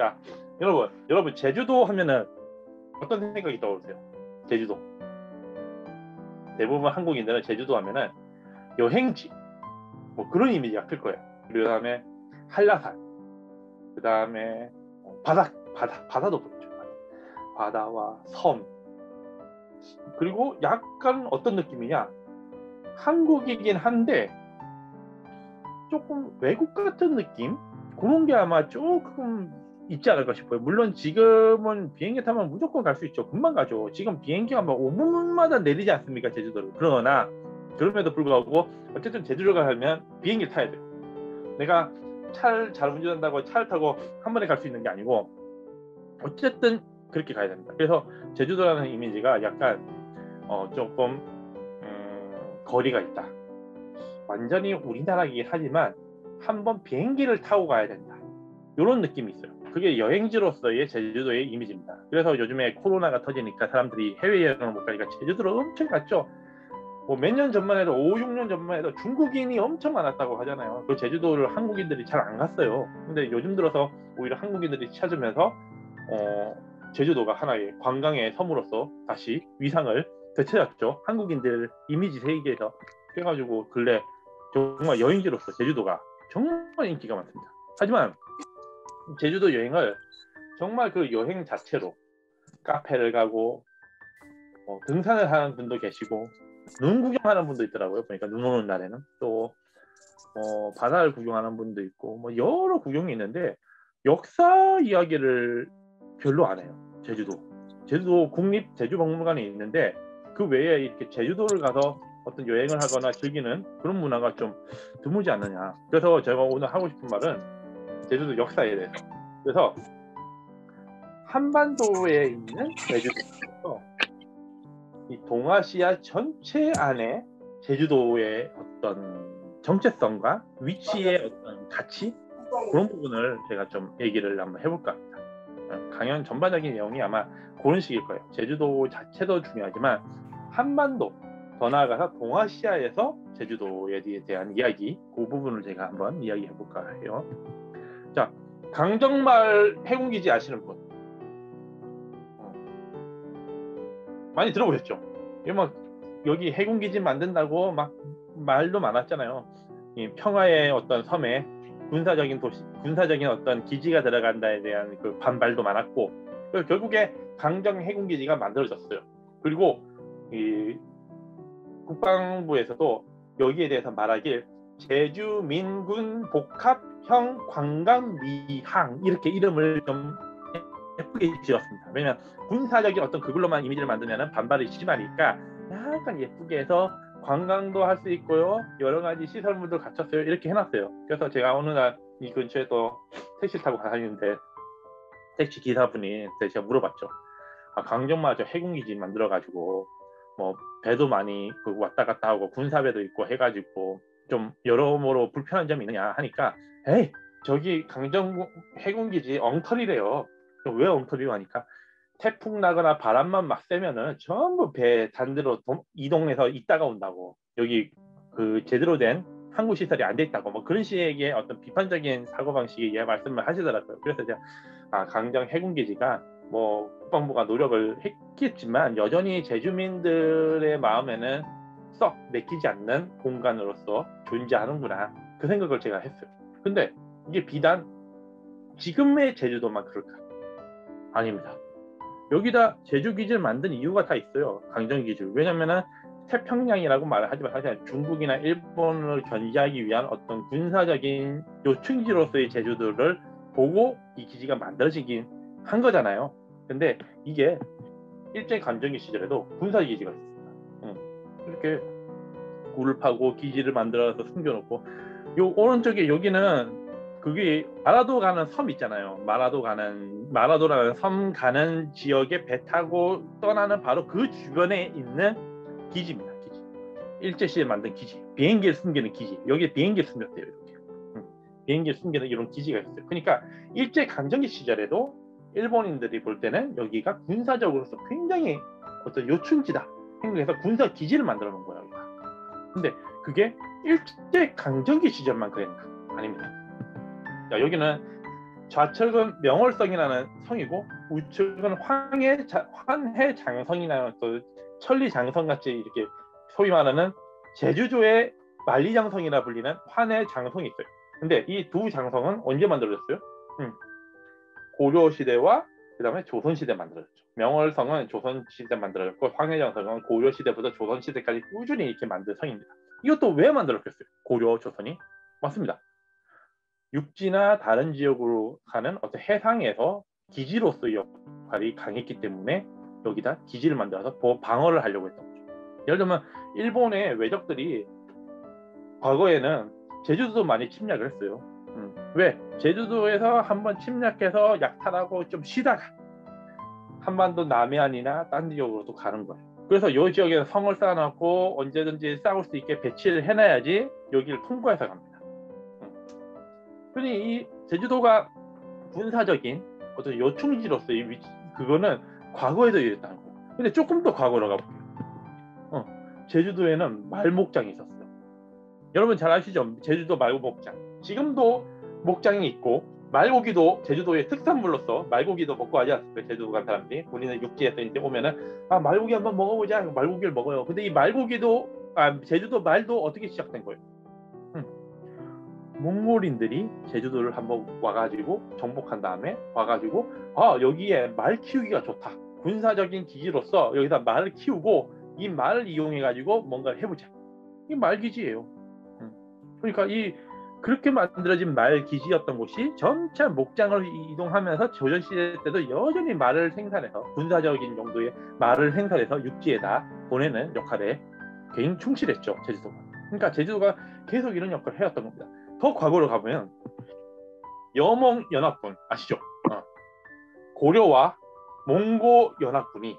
자, 여러분 제주도 하면은 어떤 생각이 떠오르세요? 제주도. 대부분 한국인들은 제주도 하면은 여행지 뭐 그런 이미지가 클 거예요. 그리고 그다음에 한라산, 그다음에 바다도 보이죠. 바다와 섬. 그리고 약간 어떤 느낌이냐? 한국이긴 한데 조금 외국 같은 느낌? 그런 게 아마 조금 있지 않을까 싶어요. 물론 지금은 비행기 타면 무조건 갈 수 있죠. 금방 가죠. 지금 비행기가 막 5분마다 내리지 않습니까, 제주도를. 그러나 그럼에도 불구하고 어쨌든 제주도를 가려면 비행기를 타야 돼요. 내가 차를 잘 운전한다고 차를 타고 한 번에 갈 수 있는 게 아니고 어쨌든 그렇게 가야 됩니다. 그래서 제주도라는 이미지가 약간 조금 거리가 있다. 완전히 우리나라이긴 하지만 한번 비행기를 타고 가야 된다. 이런 느낌이 있어요. 그게 여행지로서의 제주도의 이미지입니다. 그래서 요즘에 코로나가 터지니까 사람들이 해외여행을 못 가니까 제주도를 엄청 갔죠. 뭐 몇 년 전만 해도 5, 6년 전만 해도 중국인이 엄청 많았다고 하잖아요. 그 제주도를 한국인들이 잘 안 갔어요. 근데 요즘 들어서 오히려 한국인들이 찾으면서 제주도가 하나의 관광의 섬으로서 다시 위상을 되찾았죠. 한국인들 이미지 세계에서. 그래가지고 근래 정말 여행지로서 제주도가 정말 인기가 많습니다. 하지만 제주도 여행을 정말 그 여행 자체로 카페를 가고 등산을 하는 분도 계시고 눈 구경하는 분도 있더라고요. 보니까 눈 오는 날에는 또 바다를 구경하는 분도 있고 뭐 여러 구경이 있는데 역사 이야기를 별로 안 해요. 제주도 국립제주박물관이 있는데 그 외에 이렇게 제주도를 가서 어떤 여행을 하거나 즐기는 그런 문화가 좀 드물지 않느냐. 그래서 제가 오늘 하고 싶은 말은 제주도 역사에 대해서. 그래서 한반도에 있는 제주도에서 이 동아시아 전체 안에 제주도의 어떤 정체성과 위치의 어떤 가치 그런 부분을 제가 좀 얘기를 한번 해볼까 합니다. 강연 전반적인 내용이 아마 그런 식일 거예요. 제주도 자체도 중요하지만 한반도 더 나아가서 동아시아에서 제주도에 대한 이야기 그 부분을 제가 한번 이야기해 볼까 해요. 자, 강정말 해군기지 아시는 분? 많이 들어보셨죠? 여기 해군기지 만든다고 막 말도 많았잖아요. 이 평화의 어떤 섬에 군사적인 어떤 기지가 들어간다에 대한 그 반발도 많았고, 결국에 강정 해군기지가 만들어졌어요. 그리고 이 국방부에서도 여기에 대해서 말하길 제주민군 복합형 관광미항 이렇게 이름을 좀 예쁘게 지었습니다. 왜냐면 군사적인 어떤 그걸로만 이미지를 만들면 반발이 심하니까 약간 예쁘게 해서 관광도 할 수 있고요. 여러 가지 시설물도 갖췄어요. 이렇게 해놨어요. 그래서 제가 어느 날 이 근처에 또 택시를 타고 다니는데 택시 기사분이 제가 물어봤죠. 강정마저 해군기지 만들어가지고 뭐 배도 많이 왔다 갔다 하고 군사배도 있고 해가지고 좀 여러모로 불편한 점이 있느냐 하니까 에이 저기 강정 해군기지 엉터리래요. 왜 엉터리로 하니까 태풍 나거나 바람만 막 세면은 전부 배 단대로 이동해서 있다가 온다고. 여기 그 제대로 된 항구 시설이 안 돼 있다고 뭐 그런 식의 어떤 비판적인 사고방식의 말씀을 하시더라고요. 그래서 제가 강정 해군기지가 뭐 국방부가 노력을 했겠지만 여전히 제주민들의 마음에는 썩 내키지 않는 공간으로서 존재하는구나 그 생각을 제가 했어요. 근데 이게 비단 지금의 제주도만 그럴까? 아닙니다. 여기다 제주기지를 만든 이유가 다 있어요. 강정기지. 왜냐면은 태평양이라고 말을 하지만 사실 중국이나 일본을 견제하기 위한 어떤 군사적인 요충지로서의 제주도를 보고 이 기지가 만들어지긴 한 거잖아요. 근데 이게 일제 강점기 시절에도 군사기지가 있습니다. 이렇게 굴을 파고 기지를 만들어서 숨겨놓고 요 오른쪽에 여기는 그게 마라도 가는 섬 있잖아요. 마라도라는 섬 가는 지역에 배 타고 떠나는 바로 그 주변에 있는 기지입니다. 기지. 일제 시대에 만든 기지. 비행기를 숨기는 기지. 여기에 비행기를 숨겼대요. 이렇게. 비행기를 숨기는 이런 기지가 있어요. 그러니까 일제 강점기 시절에도 일본인들이 볼 때는 여기가 군사적으로서 굉장히 어떤 요충지다 생각해서 군사 기지를 만들어 놓은 거예요. 근데 그게 일제 강점기 시절만 그랬나? 아닙니다. 자, 여기는 좌측은 명월성이라는 성이고 우측은 환해장성이라는 또 천리장성 같이 이렇게 소위 말하는 제주도의 만리장성이라 불리는 환해장성이 있어요. 근데 이 두 장성은 언제 만들어졌어요? 고려 시대와 그다음에 조선 시대 만들어졌죠. 명월성은 조선 시대 만들어졌고 황해장성은 고려 시대부터 조선 시대까지 꾸준히 이렇게 만든 성입니다. 이것도 왜 만들었겠어요? 고려 조선이 맞습니다. 육지나 다른 지역으로 가는 어떤 해상에서 기지로서의 역할이 강했기 때문에 여기다 기지를 만들어서 방어를 하려고 했던 거죠. 예를 들면 일본의 외적들이 과거에는 제주도도 많이 침략을 했어요. 왜? 제주도에서 한번 침략해서 약탈하고 좀 쉬다가 한반도 남해안이나 딴 지역으로도 가는 거예요. 그래서 이 지역에서 성을 쌓아놓고 언제든지 싸울 수 있게 배치를 해놔야지 여기를 통과해서 갑니다. 흔히 이 제주도가 군사적인 어떤 요충지로서의 위치, 그거는 과거에도 이랬다는 거예요. 근데 조금 더 과거로 가볼게요. 제주도에는 말목장이 있었어요. 여러분 잘 아시죠? 제주도 말목장. 지금도 목장이 있고 말고기도 제주도의 특산물로서 말고기도 먹고 하지 않습니까? 제주도 간 사람들이 우리는 육지에서 이제 오면은 말고기 한번 먹어보자. 말고기를 먹어요. 근데 이 말고기도 제주도 말도 어떻게 시작된 거예요? 몽골인들이 제주도를 한번 와가지고 정복한 다음에 와가지고 여기에 말 키우기가 좋다. 군사적인 기지로서 여기다 말을 키우고 이 말을 이용해가지고 뭔가를 해보자. 이게 말기지예요. 그러니까 그렇게 만들어진 말 기지였던 곳이 점차 목장을 이동하면서 조선시대 때도 여전히 말을 생산해서 군사적인 용도의 말을 생산해서 육지에다 보내는 역할에 굉장히 충실했죠. 제주도가. 그러니까 제주도가 계속 이런 역할을 해왔던 겁니다. 더 과거로 가보면 여몽연합군 아시죠? 고려와 몽고 연합군이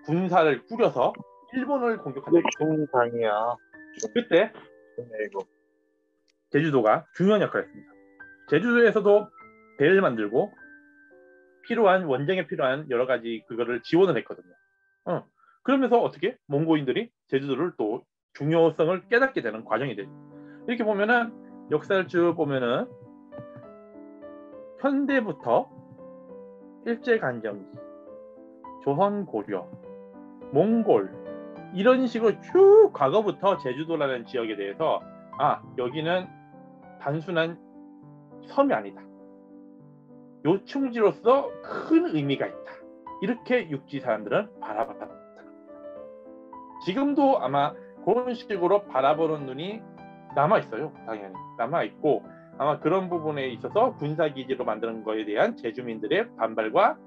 군사를 꾸려서 일본을 공격하는 중상이야. 그때 제주도가 중요한 역할을 했습니다. 제주도에서도 배를 만들고 필요한 원정에 필요한 여러 가지 그거를 지원을 했거든요. 그러면서 어떻게 몽고인들이 제주도를 또 중요성을 깨닫게 되는 과정이 되죠. 이렇게 보면은 역사를 쭉 보면은 현대부터 일제강점기, 조선 고려, 몽골 이런 식으로 쭉 과거부터 제주도라는 지역에 대해서 여기는 단순한 섬이 아니다. 요충지로서 큰 의미가 있다. 이렇게 육지 사람들은 바라봤다. 지금도 아마 그런 식으로 바라보는 눈이 남아있어요. 당연히 남아있고 아마 그런 부분에 있어서 군사기지로 만드는 거에 대한 제주민들의 반발과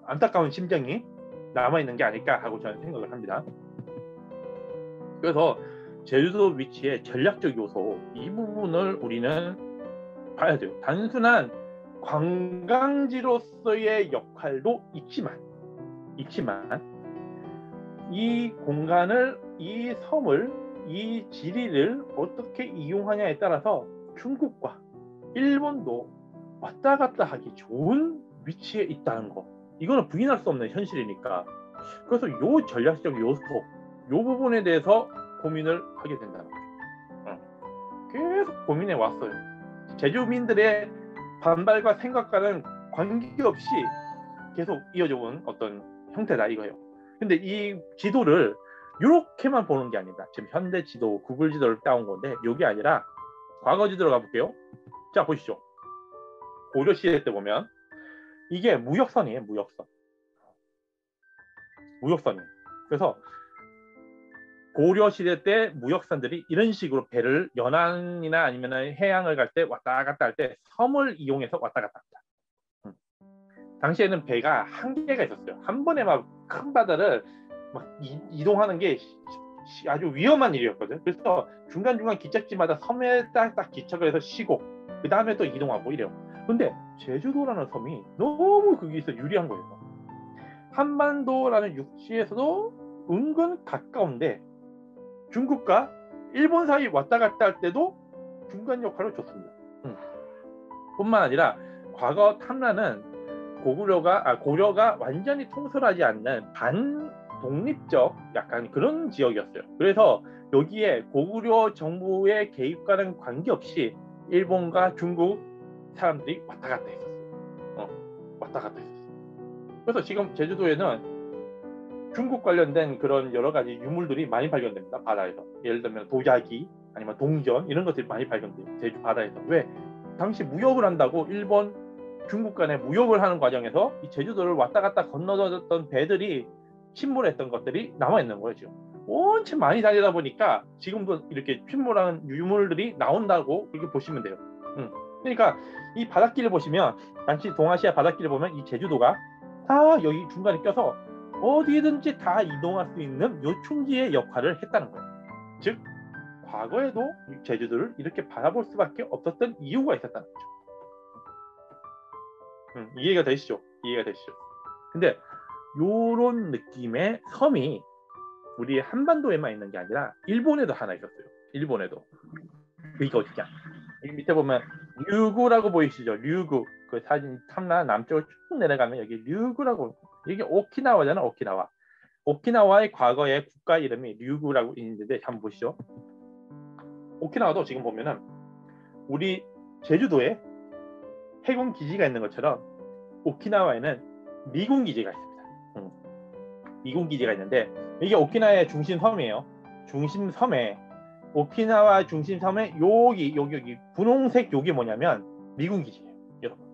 안타까운 심정이 남아있는 게 아닐까 하고 저는 생각을 합니다. 그래서 제주도 위치의 전략적 요소 이 부분을 우리는 봐야 돼요. 단순한 관광지로서의 역할도 있지만 이 공간을, 이 섬을, 이 지리를 어떻게 이용하냐에 따라서 중국과 일본도 왔다 갔다 하기 좋은 위치에 있다는 거, 이거는 부인할 수 없는 현실이니까. 그래서 이 전략적 요소, 이 부분에 대해서 고민을 하게 된다는 거죠. 계속 고민해 왔어요. 제주민들의 반발과 생각과는 관계없이 계속 이어져 온 어떤 형태다 이거예요. 근데 이 지도를 이렇게만 보는 게 아니다. 지금 현대 지도, 구글 지도를 따온 건데 이게 아니라 과거 지도로 가볼게요. 자, 보시죠. 고려 시대 때 보면 이게 무역선이에요. 무역선이에요. 그래서 고려 시대 때 무역선들이 이런 식으로 배를 연안이나 아니면 해양을 갈 때 왔다 갔다 할 때 섬을 이용해서 왔다 갔다 합니다. 당시에는 배가 한계가 있었어요. 한 번에 막 큰 바다를 막 이동하는 게 아주 위험한 일이었거든요. 그래서 중간중간 기착지마다 섬에 딱 기착을 해서 쉬고 그 다음에 또 이동하고 이래요. 근데 제주도라는 섬이 너무 거기서 유리한 거예요. 한반도라는 육지에서도 은근 가까운데 중국과 일본 사이 왔다 갔다 할 때도 중간 역할을 줬습니다. 뿐만 아니라 과거 탐라는 고려가 완전히 통솔하지 않는 반독립적 약간 그런 지역이었어요. 그래서 여기에 고구려 정부의 개입과는 관계없이 일본과 중국 사람들이 왔다 갔다 했었어요. 왔다 갔다 했었어요. 그래서 지금 제주도에는 중국 관련된 그런 여러 가지 유물들이 많이 발견됩니다. 바다에서. 예를 들면 도자기 아니면 동전 이런 것들이 많이 발견돼요. 제주 바다에서. 왜? 당시 무역을 한다고 일본, 중국 간에 무역을 하는 과정에서 이 제주도를 왔다 갔다 건너졌던 배들이 침몰했던 것들이 남아있는 거예요. 지금 엄청 많이 다니다 보니까 지금도 이렇게 침몰한 유물들이 나온다고 그렇게 보시면 돼요. 그러니까 이 바닷길을 보시면 당시 동아시아 바닷길을 보면 이 제주도가 다 여기 중간에 껴서 어디든지 다 이동할 수 있는 요충지의 역할을 했다는 거예요. 즉 과거에도 제주도를 이렇게 바라볼 수밖에 없었던 이유가 있었다는 거죠. 이해가 되시죠? 이해가 되시죠? 근데 요런 느낌의 섬이 우리 한반도에만 있는 게 아니라 일본에도 하나 있었어요. 일본에도. 그게 어디냐? 여기 밑에 보면 류구라고 보이시죠? 류구. 그 사진 탐나 남쪽으로 쭉 내려가면 여기 류구라고. 이게 오키나와잖아. 오키나와. 오키나와의 과거의 국가 이름이 류구라고 있는데 한번 보시죠. 오키나와도 지금 보면은 우리 제주도에 해군 기지가 있는 것처럼 오키나와에는 미군 기지가 있습니다. 미군 기지가 있는데 이게 오키나와의 중심섬이에요. 중심섬에 오키나와 중심섬에 여기 분홍색 여기 뭐냐면 미군 기지예요. 여러분.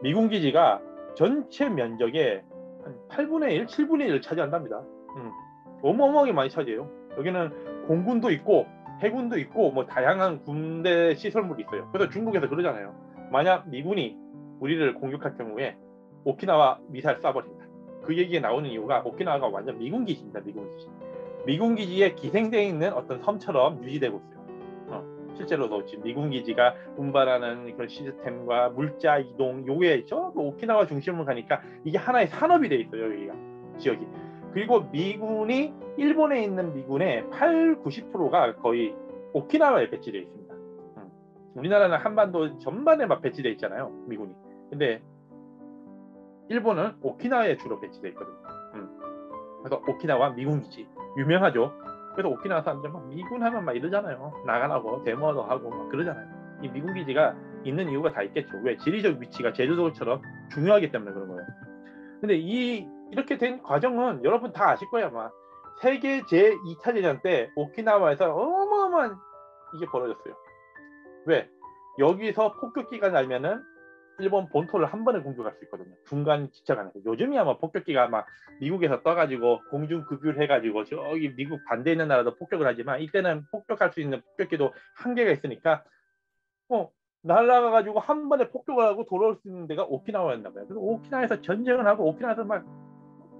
미군 기지가 전체 면적의 한 8분의 1, 7분의 1을 차지한답니다. 어마어마하게 많이 차지해요. 여기는 공군도 있고 해군도 있고 뭐 다양한 군대 시설물이 있어요. 그래서 중국에서 그러잖아요. 만약 미군이 우리를 공격할 경우에 오키나와 미사일 쏴버린다. 그 얘기에 나오는 이유가 오키나와가 완전 미군 기지입니다. 미군 기지. 미군 기지에 기생되어 있는 어떤 섬처럼 유지되고 있어요. 실제로도 지금 미군 기지가 운반하는 그런 시스템과 물자 이동 요게 저 오키나와 중심으로 가니까 이게 하나의 산업이 돼 있어요. 여기가 지역이. 그리고 미군이 일본에 있는 미군의 8, 90%가 거의 오키나와에 배치되어 있습니다. 우리나라는 한반도 전반에 막 배치되어 있잖아요. 미군이. 근데 일본은 오키나와에 주로 배치되어 있거든요. 그래서 오키나와 미군 기지 유명하죠. 그래서 오키나와 사람들 막 미군 하면 막 이러잖아요. 나가라고 데모도 하고 막 그러잖아요. 이 미군 기지가 있는 이유가 다 있겠죠. 왜? 지리적 위치가 제주도처럼 중요하기 때문에 그런 거예요. 근데 이렇게 된 과정은 여러분 다 아실 거예요. 아마 세계 제2차 대전 때 오키나와에서 어마어마한 이게 벌어졌어요. 왜? 여기서 폭격기가 날면은 일본 본토를 한 번에 공격할 수 있거든요. 중간 지차간에서. 요즘이야 뭐 폭격기가 막 미국에서 떠가지고 공중급유를 해가지고 저기 미국 반대 있는 나라도 폭격을 하지만 이때는 폭격할 수 있는 폭격기도 한계가 있으니까 날아가가지고 한 번에 폭격을 하고 돌아올 수 있는 데가 오키나와였나 봐요. 그래서 오키나와에서 전쟁을 하고 오키나와에서 막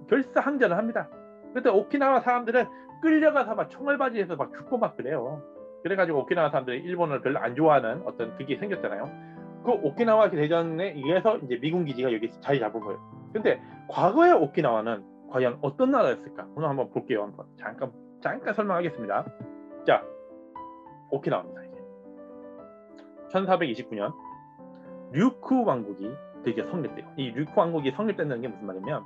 결사항전을 합니다. 그때 오키나와 사람들은 끌려가서 막 총알바지에서 막 죽고 막 그래요. 그래가지고 오키나와 사람들이 일본을 별로 안 좋아하는 어떤 그게 생겼잖아요. 그 오키나와 대전에 의해서 이제 미군 기지가 여기 자리 잡은 거예요. 근데 과거의 오키나와는 과연 어떤 나라였을까? 오늘 한번 볼게요. 한번 잠깐 설명하겠습니다. 자, 오키나와입니다. 이게 1429년 류쿠 왕국이 드디어 성립돼요. 이 류쿠 왕국이 성립된다는 게 무슨 말이냐면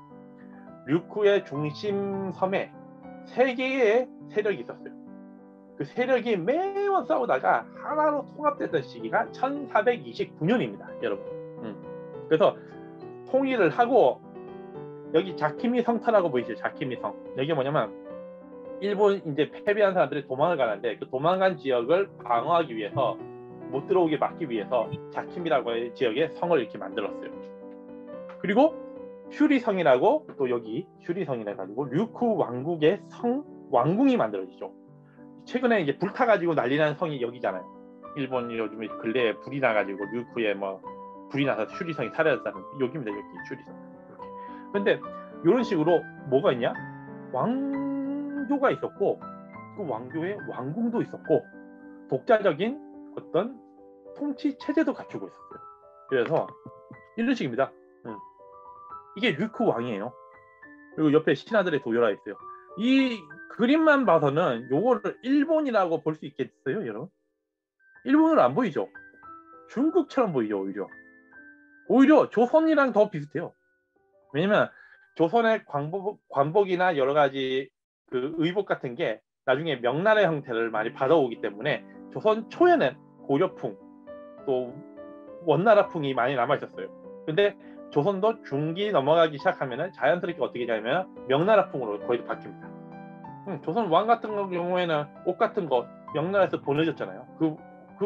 류쿠의 중심 섬에 세 개의 세력이 있었어요. 그 세력이 매번 싸우다가 하나로 통합됐던 시기가 1429년입니다. 여러분. 그래서 통일을 하고 여기 자키미 성터라고 보이시죠? 자키미 성. 여기 뭐냐면 일본 이제 패배한 사람들이 도망을 가는데 그 도망간 지역을 방어하기 위해서 못 들어오게 막기 위해서 자키미라고 하는 지역에 성을 이렇게 만들었어요. 그리고 슈리성이라고 또 여기 슈리성이라 가지고 류쿠 왕국의 왕궁이 만들어지죠. 최근에 이제 불타가지고 난리난 성이 여기잖아요. 일본이 요즘에 근래에 불이 나가지고 류쿠에 뭐 불이 나서 슈리성이 사라졌다는 여기입니다. 여기 슈리성. 이렇게. 근데 이런 식으로 뭐가 있냐? 왕조가 있었고 그 왕조에 왕궁도 있었고 독자적인 어떤 통치 체제도 갖추고 있었어요. 그래서 이런 식입니다. 이게 류쿠 왕이에요. 그리고 옆에 신하들의 도열화 있어요. 이 그림만 봐서는 요거를 일본이라고 볼 수 있겠어요, 여러분? 일본으로 안 보이죠? 중국처럼 보이죠, 오히려. 오히려 조선이랑 더 비슷해요. 왜냐면 조선의 관복이나 여러 가지 그 의복 같은 게 나중에 명나라 형태를 많이 받아오기 때문에 조선 초에는 고려풍 또 원나라풍이 많이 남아 있었어요. 근데 조선도 중기 넘어가기 시작하면은 자연스럽게 어떻게 되냐면 명나라풍으로 거의 바뀝니다. 조선 왕 같은 경우에는 옷 같은 거 명나라에서 보내줬잖아요. 그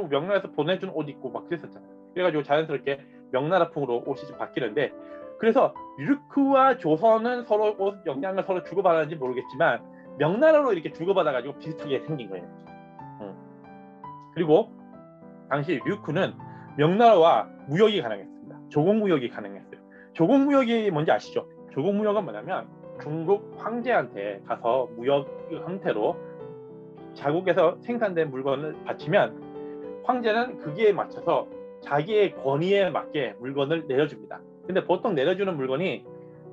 명나라에서 보내준 옷 입고 막 그랬었잖아요. 그래가지고 자연스럽게 명나라풍으로 옷이 좀 바뀌는데, 그래서 류크와 조선은 서로 옷 영향을 서로 주고받았는지 모르겠지만 명나라로 이렇게 주고받아가지고 비슷하게 생긴 거예요. 그리고 당시 류크는 명나라와 무역이 가능했습니다. 조공무역이 가능했어요. 조공무역이 뭔지 아시죠? 조공무역은 뭐냐면 중국 황제한테 가서 무역 형태로 자국에서 생산된 물건을 바치면 황제는 거기에 맞춰서 자기의 권위에 맞게 물건을 내려줍니다. 근데 보통 내려주는 물건이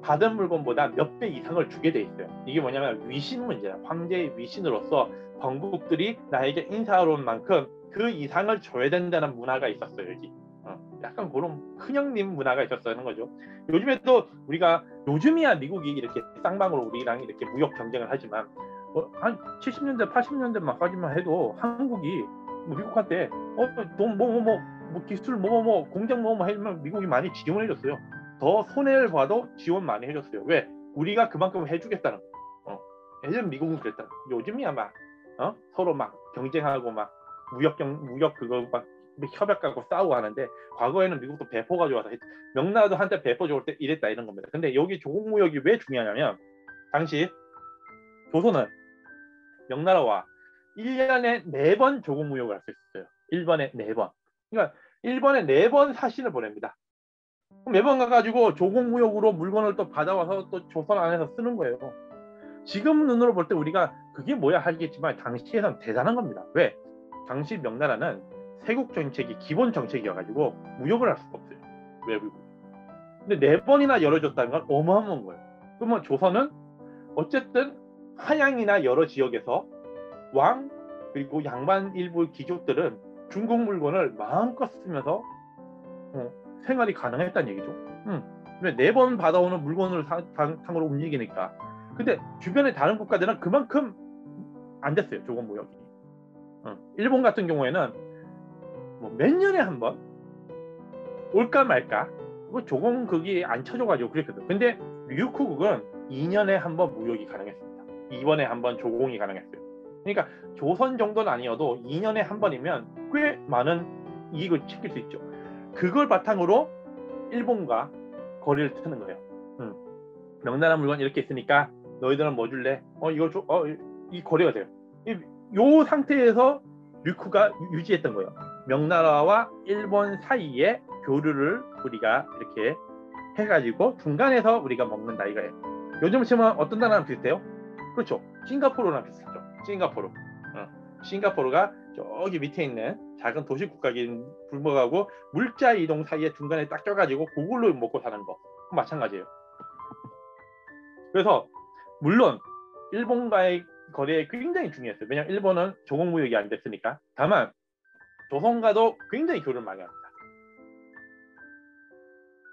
받은 물건보다 몇 배 이상을 주게 돼 있어요. 이게 뭐냐면 위신 문제야. 황제의 위신으로서 번국들이 나에게 인사하러 온 만큼 그 이상을 줘야 된다는 문화가 있었어요. 여기 약간 그런 큰형님 문화가 있었다는 거죠. 요즘에도 우리가 요즘이야 미국이 이렇게 쌍방으로 우리랑 이렇게 무역 경쟁을 하지만 한 70년대 80년대만까지만 해도 한국이 미국한테 돈 기술 공장 하면 미국이 많이 지원을 해줬어요. 더 손해를 봐도 지원 많이 해줬어요. 왜? 우리가 그만큼 해주겠다는 거. 예전 미국은 그랬다. 요즘이야 막 서로 막 경쟁하고 막 무역 그거 막 협약하고 싸우고 하는데, 과거에는 미국도 배포 가져와서 명나라도 한때 배포 좋을 때 이랬다 이런 겁니다. 근데 여기 조공무역이 왜 중요하냐면 당시 조선은 명나라와 1년에 4번 조공무역을 할 수 있었어요. 1번에 4번. 그러니까 1번에 4번 사신을 보냅니다. 매번 가가지고 조공무역으로 물건을 또 받아와서 또 조선 안에서 쓰는 거예요. 지금 눈으로 볼 때 우리가 그게 뭐야 하겠지만 당시에는 대단한 겁니다. 왜? 당시 명나라는 세국 정책이 기본 정책이어가지고 무역을 할 수가 없어요. 외국. 근데 4번이나 열어줬다는 건 어마어마한 거예요. 그러면 조선은 어쨌든 한양이나 여러 지역에서 왕 그리고 양반 일부 귀족들은 중국 물건을 마음껏 쓰면서 생활이 가능했다는 얘기죠. 근데 4번 받아오는 물건을 상으로 움직이니까. 근데 주변의 다른 국가들은 그만큼 안 됐어요. 조공 무역이. 일본 같은 경우에는 몇 년에 한 번 올까 말까 조공 그게 안 쳐줘가지고 그랬거든. 근데 류쿠국은 2년에 한 번 무역이 가능했습니다. 2번에 한 번 조공이 가능했어요. 그러니까 조선 정도는 아니어도 2년에 한 번이면 꽤 많은 이익을 챙길 수 있죠. 그걸 바탕으로 일본과 거래를 트는 거예요. 명나라 물건 이렇게 있으니까 너희들은 뭐 줄래? 이거 줘. 이 거래가 돼요. 요 상태에서 류쿠가 유지했던 거예요. 명나라와 일본 사이에 교류를 우리가 이렇게 해가지고 중간에서 우리가 먹는다 이거예요. 요즘 치면 어떤 나라랑 비슷해요? 그렇죠. 싱가포르랑 비슷하죠. 싱가포르가 저기 밑에 있는 작은 도시 국가긴 불먹하고 물자 이동 사이에 중간에 딱 껴가지고 그걸로 먹고 사는 거 마찬가지예요. 그래서 물론 일본과의 거래에 굉장히 중요했어요. 왜냐하면 일본은 조공무역이 안 됐으니까. 다만 조선과도 굉장히 교류를 많이 합니다.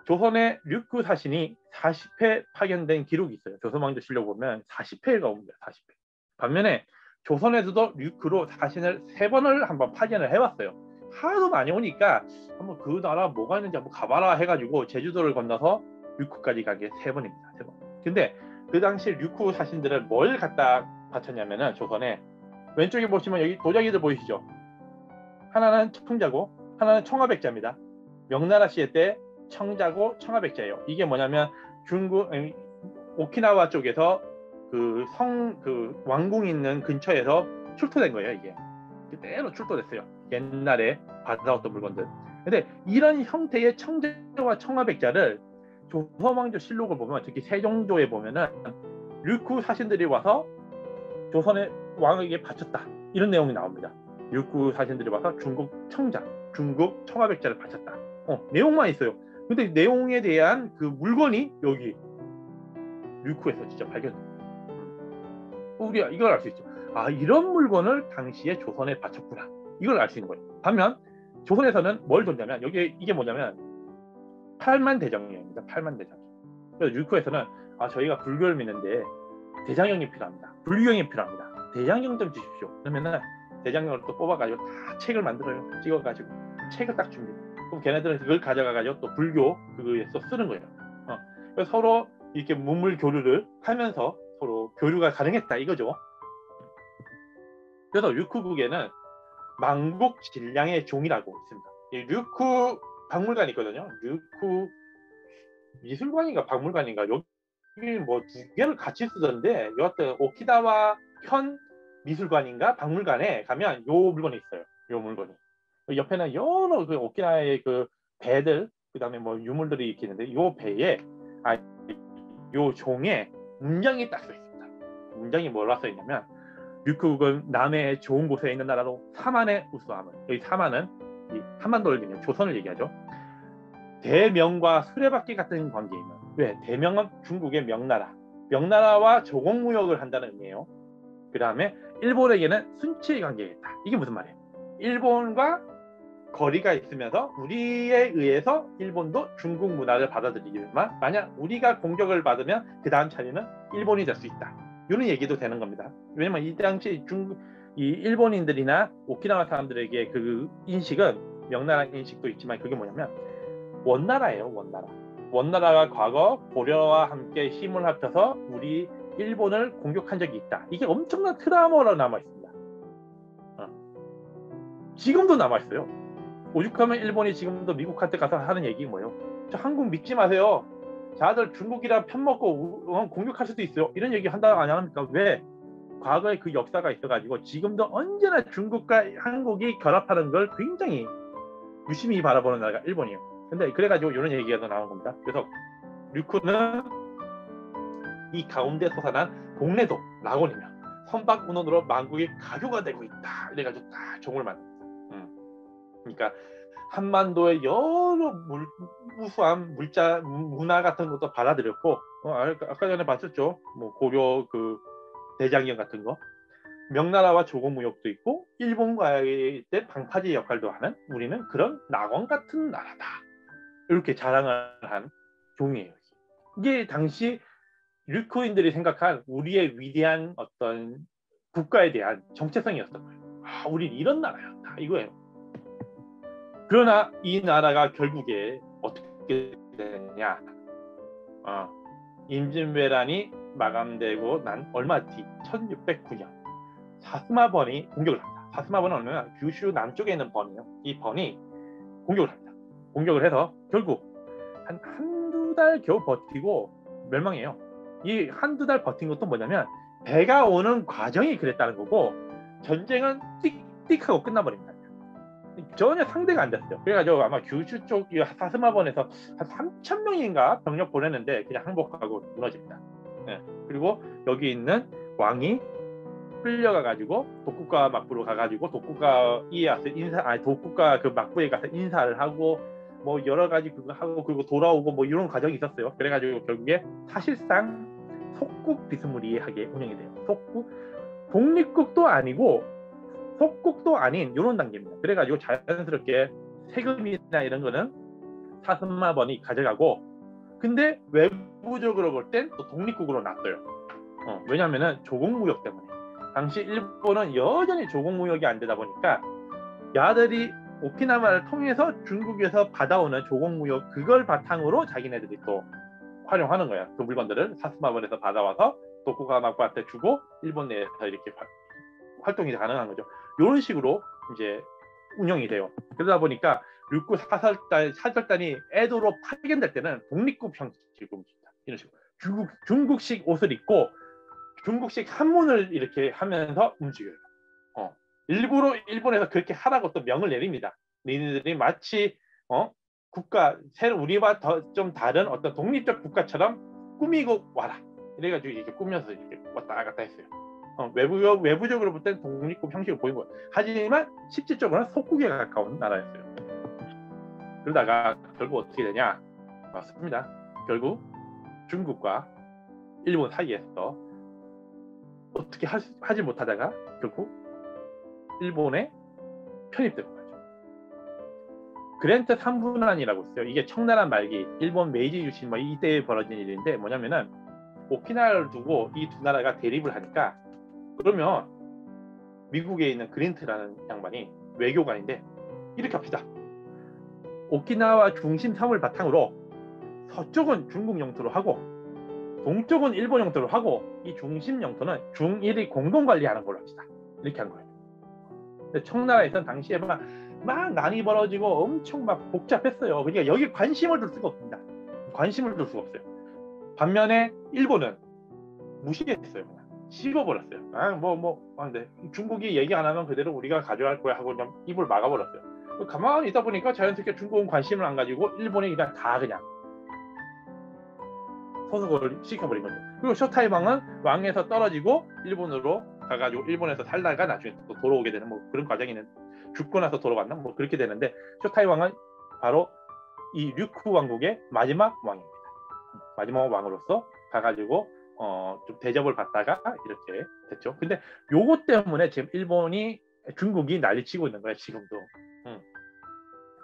조선의 류쿠 사신이 40회 파견된 기록이 있어요. 조선왕조실록 보면 40회가 옵니다. 40회. 반면에 조선에서도 류쿠로 사신을 3번을 한번 파견을 해왔어요. 하도 많이 오니까 한번 그 나라 뭐가 있는지 한번 가봐라 해가지고 제주도를 건너서 류쿠까지 간 게 3번입니다. 3번. 근데 그 당시 류쿠 사신들을 뭘 갖다 바쳤냐면은 조선에 왼쪽에 보시면 여기 도자기들 보이시죠? 하나는 청자고 하나는 청아백자입니다. 명나라 시대 때 청자고 청아백자예요. 이게 뭐냐면 중국 오키나와 쪽에서 그 왕궁 있는 근처에서 출토된 거예요. 이게 그대로 출토됐어요. 옛날에 받아왔던 물건들. 근데 이런 형태의 청자와 청아백자를 조선왕조실록을 보면 특히 세종조에 보면은 류쿠 사신들이 와서 조선의 왕에게 바쳤다 이런 내용이 나옵니다. 류쿠 사신들이 와서 중국 청자, 중국 청아백자를 바쳤다. 내용만 있어요. 근데 내용에 대한 그 물건이 여기 류쿠에서 진짜 발견됩니다. 우리가 이걸 알 수 있죠. 아, 이런 물건을 당시에 조선에 바쳤구나. 이걸 알 수 있는 거예요. 반면 조선에서는 뭘 줬냐면 여기 이게 뭐냐면 8만 대장경입니다. 8만 대장경. 그래서 류쿠에서는 저희가 불교를 믿는데 대장경이 필요합니다. 불교경이 필요합니다. 대장경 좀 주십시오. 그러면은 대장경을 또 뽑아가지고 다 책을 만들어요. 찍어가지고 책을 딱 줍니다. 그럼 걔네들은 그걸 가져가가지고 또 불교 그거에서 쓰는 거예요. 그래서 서로 이렇게 문물 교류를 하면서 서로 교류가 가능했다 이거죠. 그래서 류쿠국에는 만국 질량의 종이라고 있습니다. 이 류쿠 박물관이 있거든요. 류쿠 미술관인가 박물관인가 여기 뭐 두 개를 같이 쓰던데 여하튼 오키나와 현 미술관인가 박물관에 가면 요 물건이 있어요. 요 물건이 옆에는 여러 그 오키나와의 그 배들 그다음에 뭐 유물들이 이렇게 있는데 요 배에 요 종에 문장이 딱 써 있습니다. 문장이 뭐라 써 있냐면 류쿠국은 남해의 좋은 곳에 있는 나라로 사만의 우수함을 여기 사만은 이 한반도를 얘기하면 조선을 얘기하죠. 대명과 수레바퀴 같은 관계이면 왜? 대명은 중국의 명나라 명나라와 조공무역을 한다는 의미예요. 그 다음에 일본에게는 순치의 관계겠다. 이게 무슨 말이에요? 일본과 거리가 있으면서 우리에 의해서 일본도 중국 문화를 받아들이지만 만약 우리가 공격을 받으면 그 다음 차례는 일본이 될 수 있다. 이런 얘기도 되는 겁니다. 왜냐면 이 당시 이 일본인들이나 오키나와 사람들에게 그 인식은 명나라 인식도 있지만 그게 뭐냐면 원나라예요. 원나라가 과거 고려와 함께 힘을 합쳐서 우리 일본을 공격한 적이 있다. 이게 엄청난 트라우마로 남아있습니다. 지금도 남아있어요. 오죽하면 일본이 지금도 미국한테 가서 하는 얘기 뭐예요? 저 한국 믿지 마세요. 자들 중국이랑 편먹고 공격할 수도 있어요. 이런 얘기 한다 안 합니까? 왜? 과거에 그 역사가 있어가지고 지금도 언제나 중국과 한국이 결합하는 걸 굉장히 유심히 바라보는 나라가 일본이에요. 근데 그래가지고 이런 얘기가 나온 겁니다. 그래서 류쿠는 이 가운데 솟아난 동래도 낙원이며 선박운원으로 만국의 가교가 되고 있다. 이래가지고 딱 종을 만듭니다. 그러니까 한반도의 여러 우수한 문화 같은 것도 받아들였고 아까 전에 봤었죠. 뭐 고려 그 대장경 같은 거 명나라와 조공무역도 있고 일본과의 방파제 역할도 하는 우리는 그런 낙원 같은 나라다. 이렇게 자랑을 한 종이에요. 이게 당시 류쿠인들이 생각한 우리의 위대한 어떤 국가에 대한 정체성이었던 거예요. 우린 이런 나라였다 이거예요. 그러나 이 나라가 결국에 어떻게 되냐? 임진왜란이 마감되고 난 얼마 뒤 1609년 사스마 번이 공격을 합니다. 사스마 번은 얼마나 규슈 남쪽에 있는 번이에요. 이 번이 공격을 합니다. 공격을 해서 결국 한두 달 겨우 버티고 멸망해요. 이 한두 달 버틴 것도 뭐냐면 배가 오는 과정이 그랬다는 거고 전쟁은 띡띡하고 끝나버립니다. 전혀 상대가 안 됐어요. 그래가지고 아마 규슈 쪽 사스마번에서 한 3,000명인가 병력 보냈는데 그냥 항복하고 무너집니다. 네. 그리고 여기 있는 왕이 끌려가가지고 독국가 막부로 가가지고 독국가 이에야스 독국가 그 막부에 가서 인사를 하고 뭐 여러 가지 그거 하고 그리고 돌아오고 뭐 이런 과정이 있었어요. 그래가지고 결국에 사실상 속국 비스무리하게 운영이 돼요. 속국 독립국도 아니고 속국도 아닌 이런 단계입니다. 그래가지고 자연스럽게 세금이나 이런 거는 사스마번이 가져가고 근데 외부적으로 볼 땐 또 독립국으로 놨어요. 왜냐하면은 조공무역 때문에 당시 일본은 여전히 조공무역이 안 되다 보니까 야들이 오키나와를 통해서 중국에서 받아오는 조공무역 그걸 바탕으로 자기네들이 또 활용하는 거야. 그 물건들을 사스마번에서 받아와서 독국가 막부한테 주고 일본 내에서 이렇게 활동이 가능한 거죠. 이런 식으로 이제 운영이 돼요. 그러다 보니까 류쿠 사설단이 에도로 파견될 때는 독립국 형식으로 움직입니다. 이런 식으로 중국식 옷을 입고 중국식 한문을 이렇게 하면서 움직여요. 일부러 일본에서 그렇게 하라고 또 명을 내립니다. 니네들이 마치 새로 우리와 더 좀 다른 어떤 독립적 국가처럼 꾸미고 와라. 이래가지고 이렇게 꾸며서 이렇게 왔다 갔다 했어요. 외부적으로 볼 때는 독립국 형식을 보인 거예요. 하지만 실질적으로는 속국에 가까운 나라였어요. 그러다가 결국 어떻게 되냐? 맞습니다. 결국 중국과 일본 사이에서 어떻게 하지 못하다가 결국 일본에 편입되고 가죠. 그랜트 3분란이라고 있어요. 이게 청나라 말기, 일본 메이지 유신 이때에 벌어진 일인데 뭐냐면은 오키나와를 두고 이 두 나라가 대립을 하니까 그러면 미국에 있는 그랜트라는 양반이 외교관인데 이렇게 합시다. 오키나와 중심 섬을 바탕으로 서쪽은 중국 영토로 하고 동쪽은 일본 영토로 하고 이 중심 영토는 중일이 공동 관리하는 걸로 합시다. 이렇게 한 거예요. 근데 청나라에서는 당시에 막 난이 벌어지고 엄청 막 복잡했어요. 그러니까 여기 관심을 둘 수가 없습니다. 관심을 둘 수가 없어요. 반면에 일본은 무시했어요. 그냥 씹어버렸어요. 근데 중국이 얘기 안 하면 그대로 우리가 가져갈 거야 하고 그냥 입을 막아버렸어요. 가만히 있다 보니까 자연스럽게 중국은 관심을 안 가지고 일본이 그냥 다 그냥 소속을 시켜버린 거죠. 그리고 쇼타이방은 왕에서 떨어지고 일본으로 가가지고 일본에서 살다가 나중에 또 돌아오게 되는 뭐 그런 과정이 있는, 죽고 나서 돌아왔나 뭐 그렇게 되는데, 쇼타이왕은 바로 이 류쿠 왕국의 마지막 왕입니다. 마지막 왕으로서 가가지고 좀 대접을 받다가 이렇게 됐죠. 근데 요거 때문에 지금 중국이 난리치고 있는 거예요.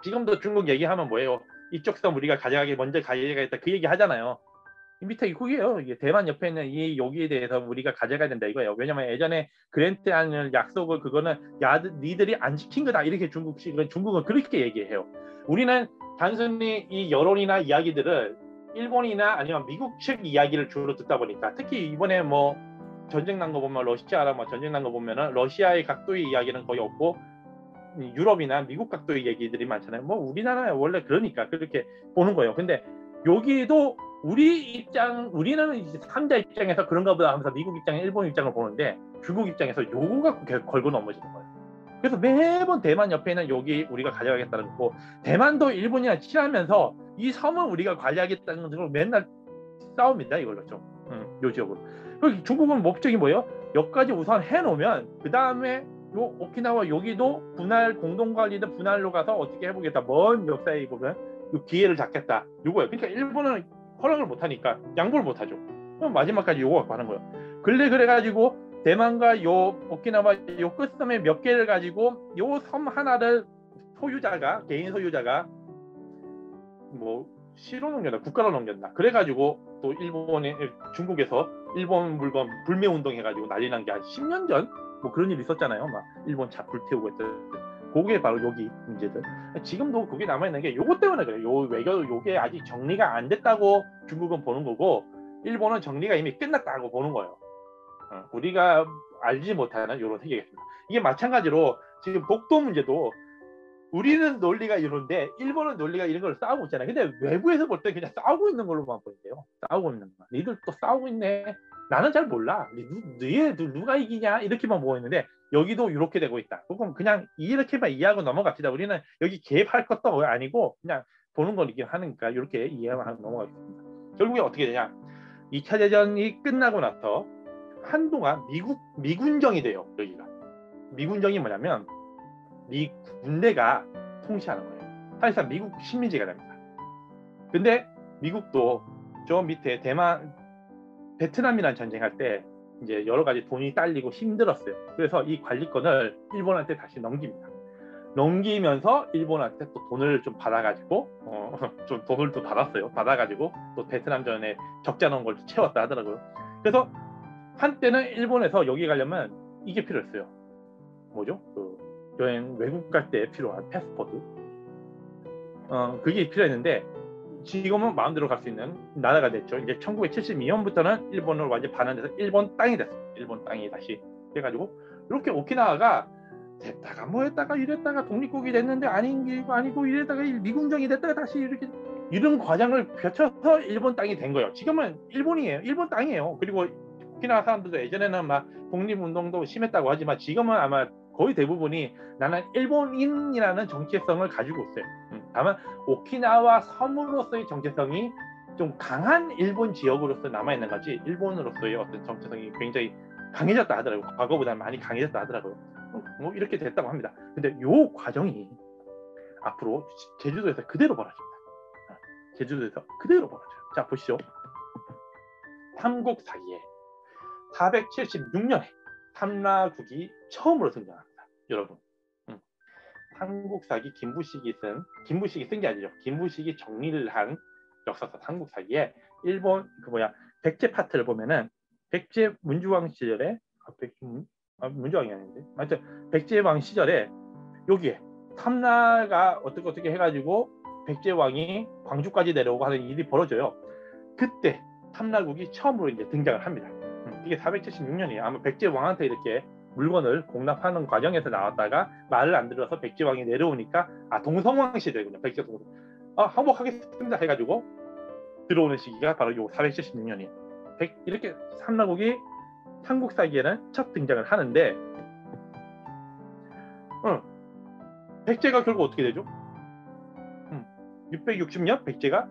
지금도 중국 얘기하면 뭐예요? 이쪽 섬 우리가 먼저 가져가겠다 그 얘기 하잖아요. 밑에 그게요. 이게 대만 옆에 있는 이 여기에 대해서 우리가 가져가야 된다 이거예요. 왜냐면 예전에 그랜트하는 약속을 그거는 니들이 안 지킨 거다 이렇게 중국은 그렇게 얘기해요. 우리는 단순히 이 여론이나 이야기들을 일본이나 아니면 미국 측 이야기를 주로 듣다 보니까, 특히 이번에 뭐 전쟁 난 거 보면 러시아랑 뭐 전쟁 난 거 보면은 러시아의 각도의 이야기는 거의 없고 유럽이나 미국 각도의 얘기들이 많잖아요. 뭐 우리나라에 원래 그러니까 그렇게 보는 거예요. 근데 여기도 우리는 이제 3자 입장에서 그런가 보다 하면서 미국 입장에 일본 입장을 보는데 중국 입장에서 요거가 걸고 넘어지는 거예요. 그래서 매번 대만 옆에 있는 여기 우리가 가져가겠다는 거고, 대만도 일본이랑 친하면서 이 섬을 우리가 관리하겠다는 걸 맨날 싸웁니다. 이걸로 좀 요 지역으로. 그리고 중국은 목적이 뭐예요? 여기까지 우선 해놓으면 그 다음에 요 오키나와 여기도 공동관리든 분할로 가서 어떻게 해보겠다. 먼 역사에 보면 요 기회를 잡겠다. 요거예요. 그러니까 일본은 허락을 못하니까 양보를 못하죠. 그럼 마지막까지 요거 갖고 하는 거예요. 그래가지고 대만과 요 오키나와 요 끝섬에 몇 개를 가지고 요 섬 하나를 개인 소유자가 뭐 시로 넘겼나 국가로 넘겼나 그래가지고 또 중국에서 일본 물건 불매 운동 해가지고 난리 난 게 한 10년 전 뭐 그런 일 있었잖아요. 막 일본 차 불태우고 했던. 그게 바로 여기 문제들. 지금도 그게 남아있는 게 요거 때문에 그래요. 요게 아직 정리가 안 됐다고 중국은 보는 거고, 일본은 정리가 이미 끝났다고 보는 거예요. 우리가 알지 못하는 이런 세계겠습니다. 이게 마찬가지로 지금 독도 문제도 우리는 논리가 이런데 일본은 논리가 이런 걸 싸우고 있잖아요. 근데 외부에서 볼 때 그냥 싸우고 있는 걸로만 보인대요. 싸우고 있는 거. 니들 또 싸우고 있네. 나는 잘 몰라. 누가 이기냐 이렇게만 보고 있는데 여기도 이렇게 되고 있다. 그럼 그냥 이렇게만 이해하고 넘어갑시다. 우리는 여기 개입할 것도 아니고 그냥 보는 걸 이렇게 하니까 이렇게 이해하고 넘어가겠습니다. 결국에 어떻게 되냐? 2차 대전이 끝나고 나서 한동안 미군정이 돼요. 여기가. 미군정이 뭐냐면 미 군대가 통치하는 거예요. 사실상 미국 식민지가 됩니다. 근데 미국도 저 밑에 베트남이란 전쟁할 때 이제 여러 가지 돈이 딸리고 힘들었어요. 그래서 이 관리권을 일본한테 다시 넘깁니다. 넘기면서 일본한테 또 돈을 좀 받아가지고 좀 돈을 또 받았어요. 받아가지고 또 베트남전에 적자 넣은 걸 채웠다 하더라고요. 그래서 한때는 일본에서 여기 가려면 이게 필요했어요. 뭐죠? 여행 외국 갈 때 필요한 패스포드. 그게 필요했는데 지금은 마음대로 갈 수 있는 나라가 됐죠. 이제 1972년부터는 일본을 완전 반환해서 일본 땅이 됐어요. 일본 땅이 다시 해가지고 이렇게 오키나와가 됐다가 뭐 했다가 이랬다가 독립국이 됐는데 아니고 이랬다가 미군정이 됐다가 다시 이렇게 이런 과정을 거쳐서 일본 땅이 된 거예요. 지금은 일본이에요. 일본 땅이에요. 그리고 오키나와 사람들도 예전에는 막 독립운동도 심했다고 하지만 지금은 아마 거의 대부분이 나는 일본인이라는 정체성을 가지고 있어요. 다만 오키나와 섬으로서의 정체성이 좀 강한 일본 지역으로서 남아있는 거지 일본으로서의 어떤 정체성이 굉장히 강해졌다 하더라고요. 과거보다 많이 강해졌다 하더라고요. 뭐 이렇게 됐다고 합니다. 근데 요 과정이 앞으로 제주도에서 그대로 벌어집니다. 제주도에서 그대로 벌어져요. 자 보시죠. 삼국 사기에 476년에 삼라국이 처음으로 등장합니다. 여러분, 삼국사기 김부식이 쓴 게 아니죠. 김부식이 정리를 한 역사서 삼국사기에 일본 백제 파트를 보면은 백제 문주왕 시절에 문주왕이 아닌데 하여튼 백제왕 시절에 여기에 삼라가 어떻게 해가지고 백제왕이 광주까지 내려오고 하는 일이 벌어져요. 그때 탐라국이 처음으로 이제 등장을 합니다. 이게 476년이에요. 아마 백제왕한테 이렇게 물건을 공납하는 과정에서 나왔다가 말을 안 들어서 백제왕이 내려오니까 동성왕 시대군요. 백제 동성. 항복하겠습니다 해가지고 들어오는 시기가 바로 요 476년이에요. 이렇게 탐라국이 삼국 사기에는 첫 등장을 하는데 백제가 결국 어떻게 되죠? 660년 백제가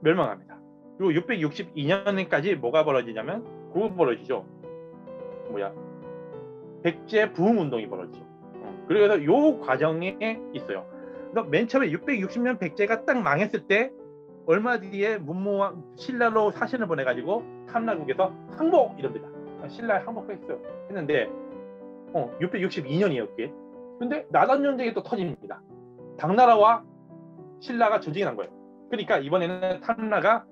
멸망합니다. 그리고 662년까지 뭐가 벌어지냐면 그거 벌어지죠. 백제 부흥운동이 벌어지죠. 그래서 요 과정에 있어요. 그래서 맨 처음에 660년 백제가 딱 망했을 때 얼마 뒤에 문무왕 신라로 사신을 보내가지고 탐라국에서 항복 이럽니다. 신라에 항복했어요. 했는데 662년이에요 그게. 근데 나단 전쟁이 또 터집니다. 당나라와 신라가 전쟁이 난 거예요. 그러니까 이번에는 탐라가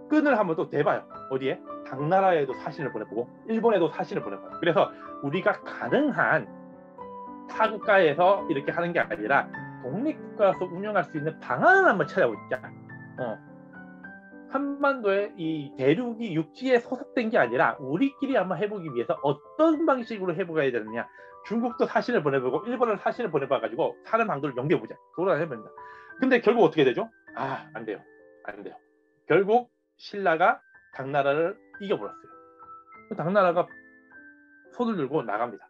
끈을 한번 또 대봐요. 어디에? 당나라에도 사신을 보내보고 일본에도 사신을 보내봐요. 그래서 우리가 가능한 타국가에서 이렇게 하는 게 아니라 독립국가로서 운영할 수 있는 방안을 한번 찾아보자. 한반도의 이 대륙이 육지에 소속된 게 아니라 우리끼리 한번 해보기 위해서 어떤 방식으로 해보아야 되느냐. 중국도 사신을 보내보고 일본을 사신을 보내봐가지고 사는 방도를 연구해보자. 그걸 해봅니다. 근데 결국 어떻게 되죠? 안 돼요. 안 돼요. 결국 신라가 당나라를 이겨버렸어요. 당나라가 손을 들고 나갑니다.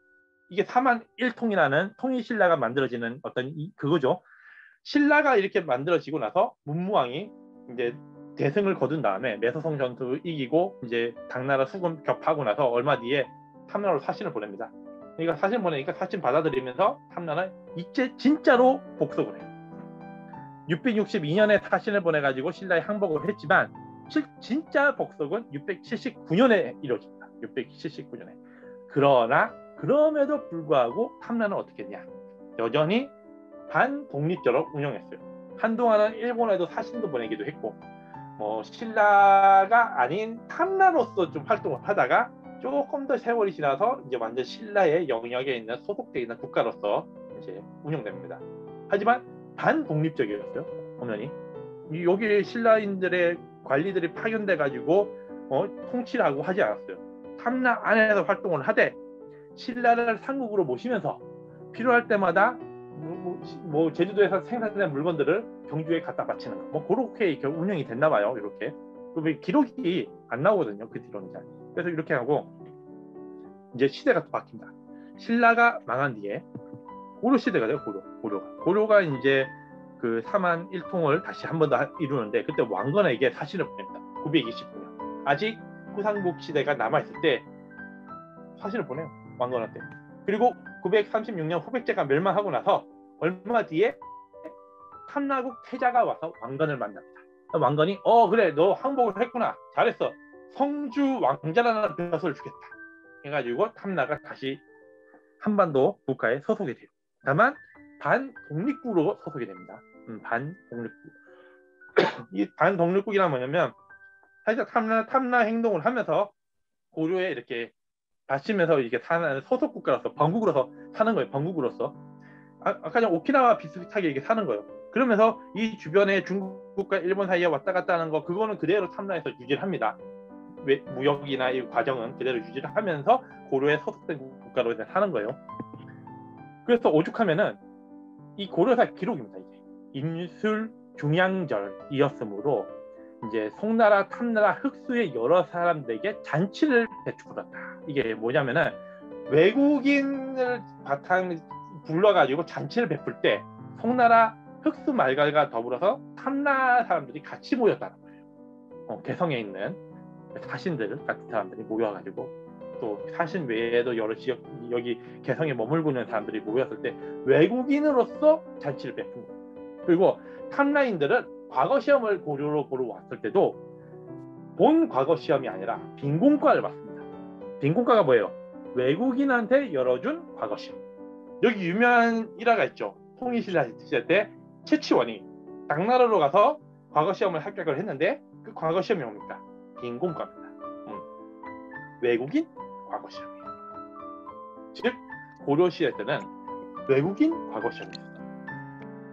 이게 4만 1통이라는 통일신라가 만들어지는 어떤 그거죠. 신라가 이렇게 만들어지고 나서 문무왕이 이제 대승을 거둔 다음에 매서성 전투 이기고 이제 당나라 수군 격파하고 나서 얼마 뒤에 탐나라로 사신을 보냅니다. 그러니까 사신 보내니까 사신 받아들이면서 탐나라 이제 진짜로 복속을 해요. 662년에 사신을 보내가지고 신라에 항복을 했지만 진짜 복속은 679년에 이루어집니다. 679년에. 그러나 그럼에도 불구하고 탐나는 어떻게 했냐. 여전히 반독립적으로 운영했어요. 한동안은 일본에도 사신도 보내기도 했고 신라가 아닌 탐나로서 좀 활동을 하다가 조금 더 세월이 지나서 이제 완전 신라의 영역에 있는 소속되어 있는 국가로서 이제 운영됩니다. 하지만 반독립적이었어요. 엄연히 여기 신라인들의 관리들이 파견돼 가지고 통치를 하고 하지 않았어요. 탐나 안에서 활동을 하되 신라를 상국으로 모시면서 필요할 때마다 제주도에서 생산된 물건들을 경주에 갖다 바치는 거 그렇게 이렇게 운영이 됐나 봐요. 이렇게 기록이 안 나오거든요. 그 뒤로는 잘. 그래서 이렇게 하고 이제 시대가 또 바뀝니다. 신라가 망한 뒤에 고려 시대가 돼요. 고려가 이제 그 4만 1통을 다시 한 번 더 이루는데 그때 왕건에게 사신을 보냅니다. 929년. 아직 후삼국 시대가 남아있을 때 사신을 보내요. 왕건한테. 그리고 936년 후백제가 멸망하고 나서 얼마 뒤에 탐라국 태자가 와서 왕건을 만납니다. 왕건이 그래 너 항복을 했구나. 잘했어. 성주 왕자라는 벼슬을 주겠다. 해가지고 탐나가 다시 한반도 국가에 소속이 돼요. 다만 반독립국으로 소속이 됩니다. 반독립국. 이 반독립국이란 뭐냐면 사실 탐나 행동을 하면서 고려에 이렇게 바치면서 이렇게 사는 소속 국가로서 번국으로서 사는 거예요. 번국으로서. 아까 전 오키나와 비슷하게 이렇게 사는 거예요. 그러면서 이 주변에 중국과 일본 사이에 왔다 갔다 하는 거 그거는 그대로 탐나에서 유지를 합니다. 무역이나 이 과정은 그대로 유지를 하면서 고려에 소속된 국가로 사는 거예요. 그래서 오죽하면은 이 고려사 기록입니다. 이게 임술 중양절이었으므로 이제 송나라, 탐나라, 흑수의 여러 사람들에게 잔치를 베풀었다. 이게 뭐냐면은 외국인을 바탕 불러가지고 잔치를 베풀 때 송나라 흑수 말갈과 더불어서 탐나 사람들이 같이 모였다는 거예요. 개성에 있는 사신들 같은 사람들이 모여가지고 또 사신 외에도 여러 지역 여기 개성에 머물고 있는 사람들이 모였을 때 외국인으로서 잔치를 베푼 거예요. 그리고 탐라인들은 과거 시험을 고려로 보러 왔을 때도 본 과거 시험이 아니라 빈공과를 봤습니다. 빈공과가 뭐예요? 외국인한테 열어준 과거 시험. 여기 유명한 일화가 있죠. 통일신라 시대 때 최치원이 당나라로 가서 과거 시험을 합격을 했는데 그 과거 시험이 뭡니까? 빈공과입니다. 외국인 과거 시험이에요. 즉 고려 시대 때는 외국인 과거 시험이 있었어요.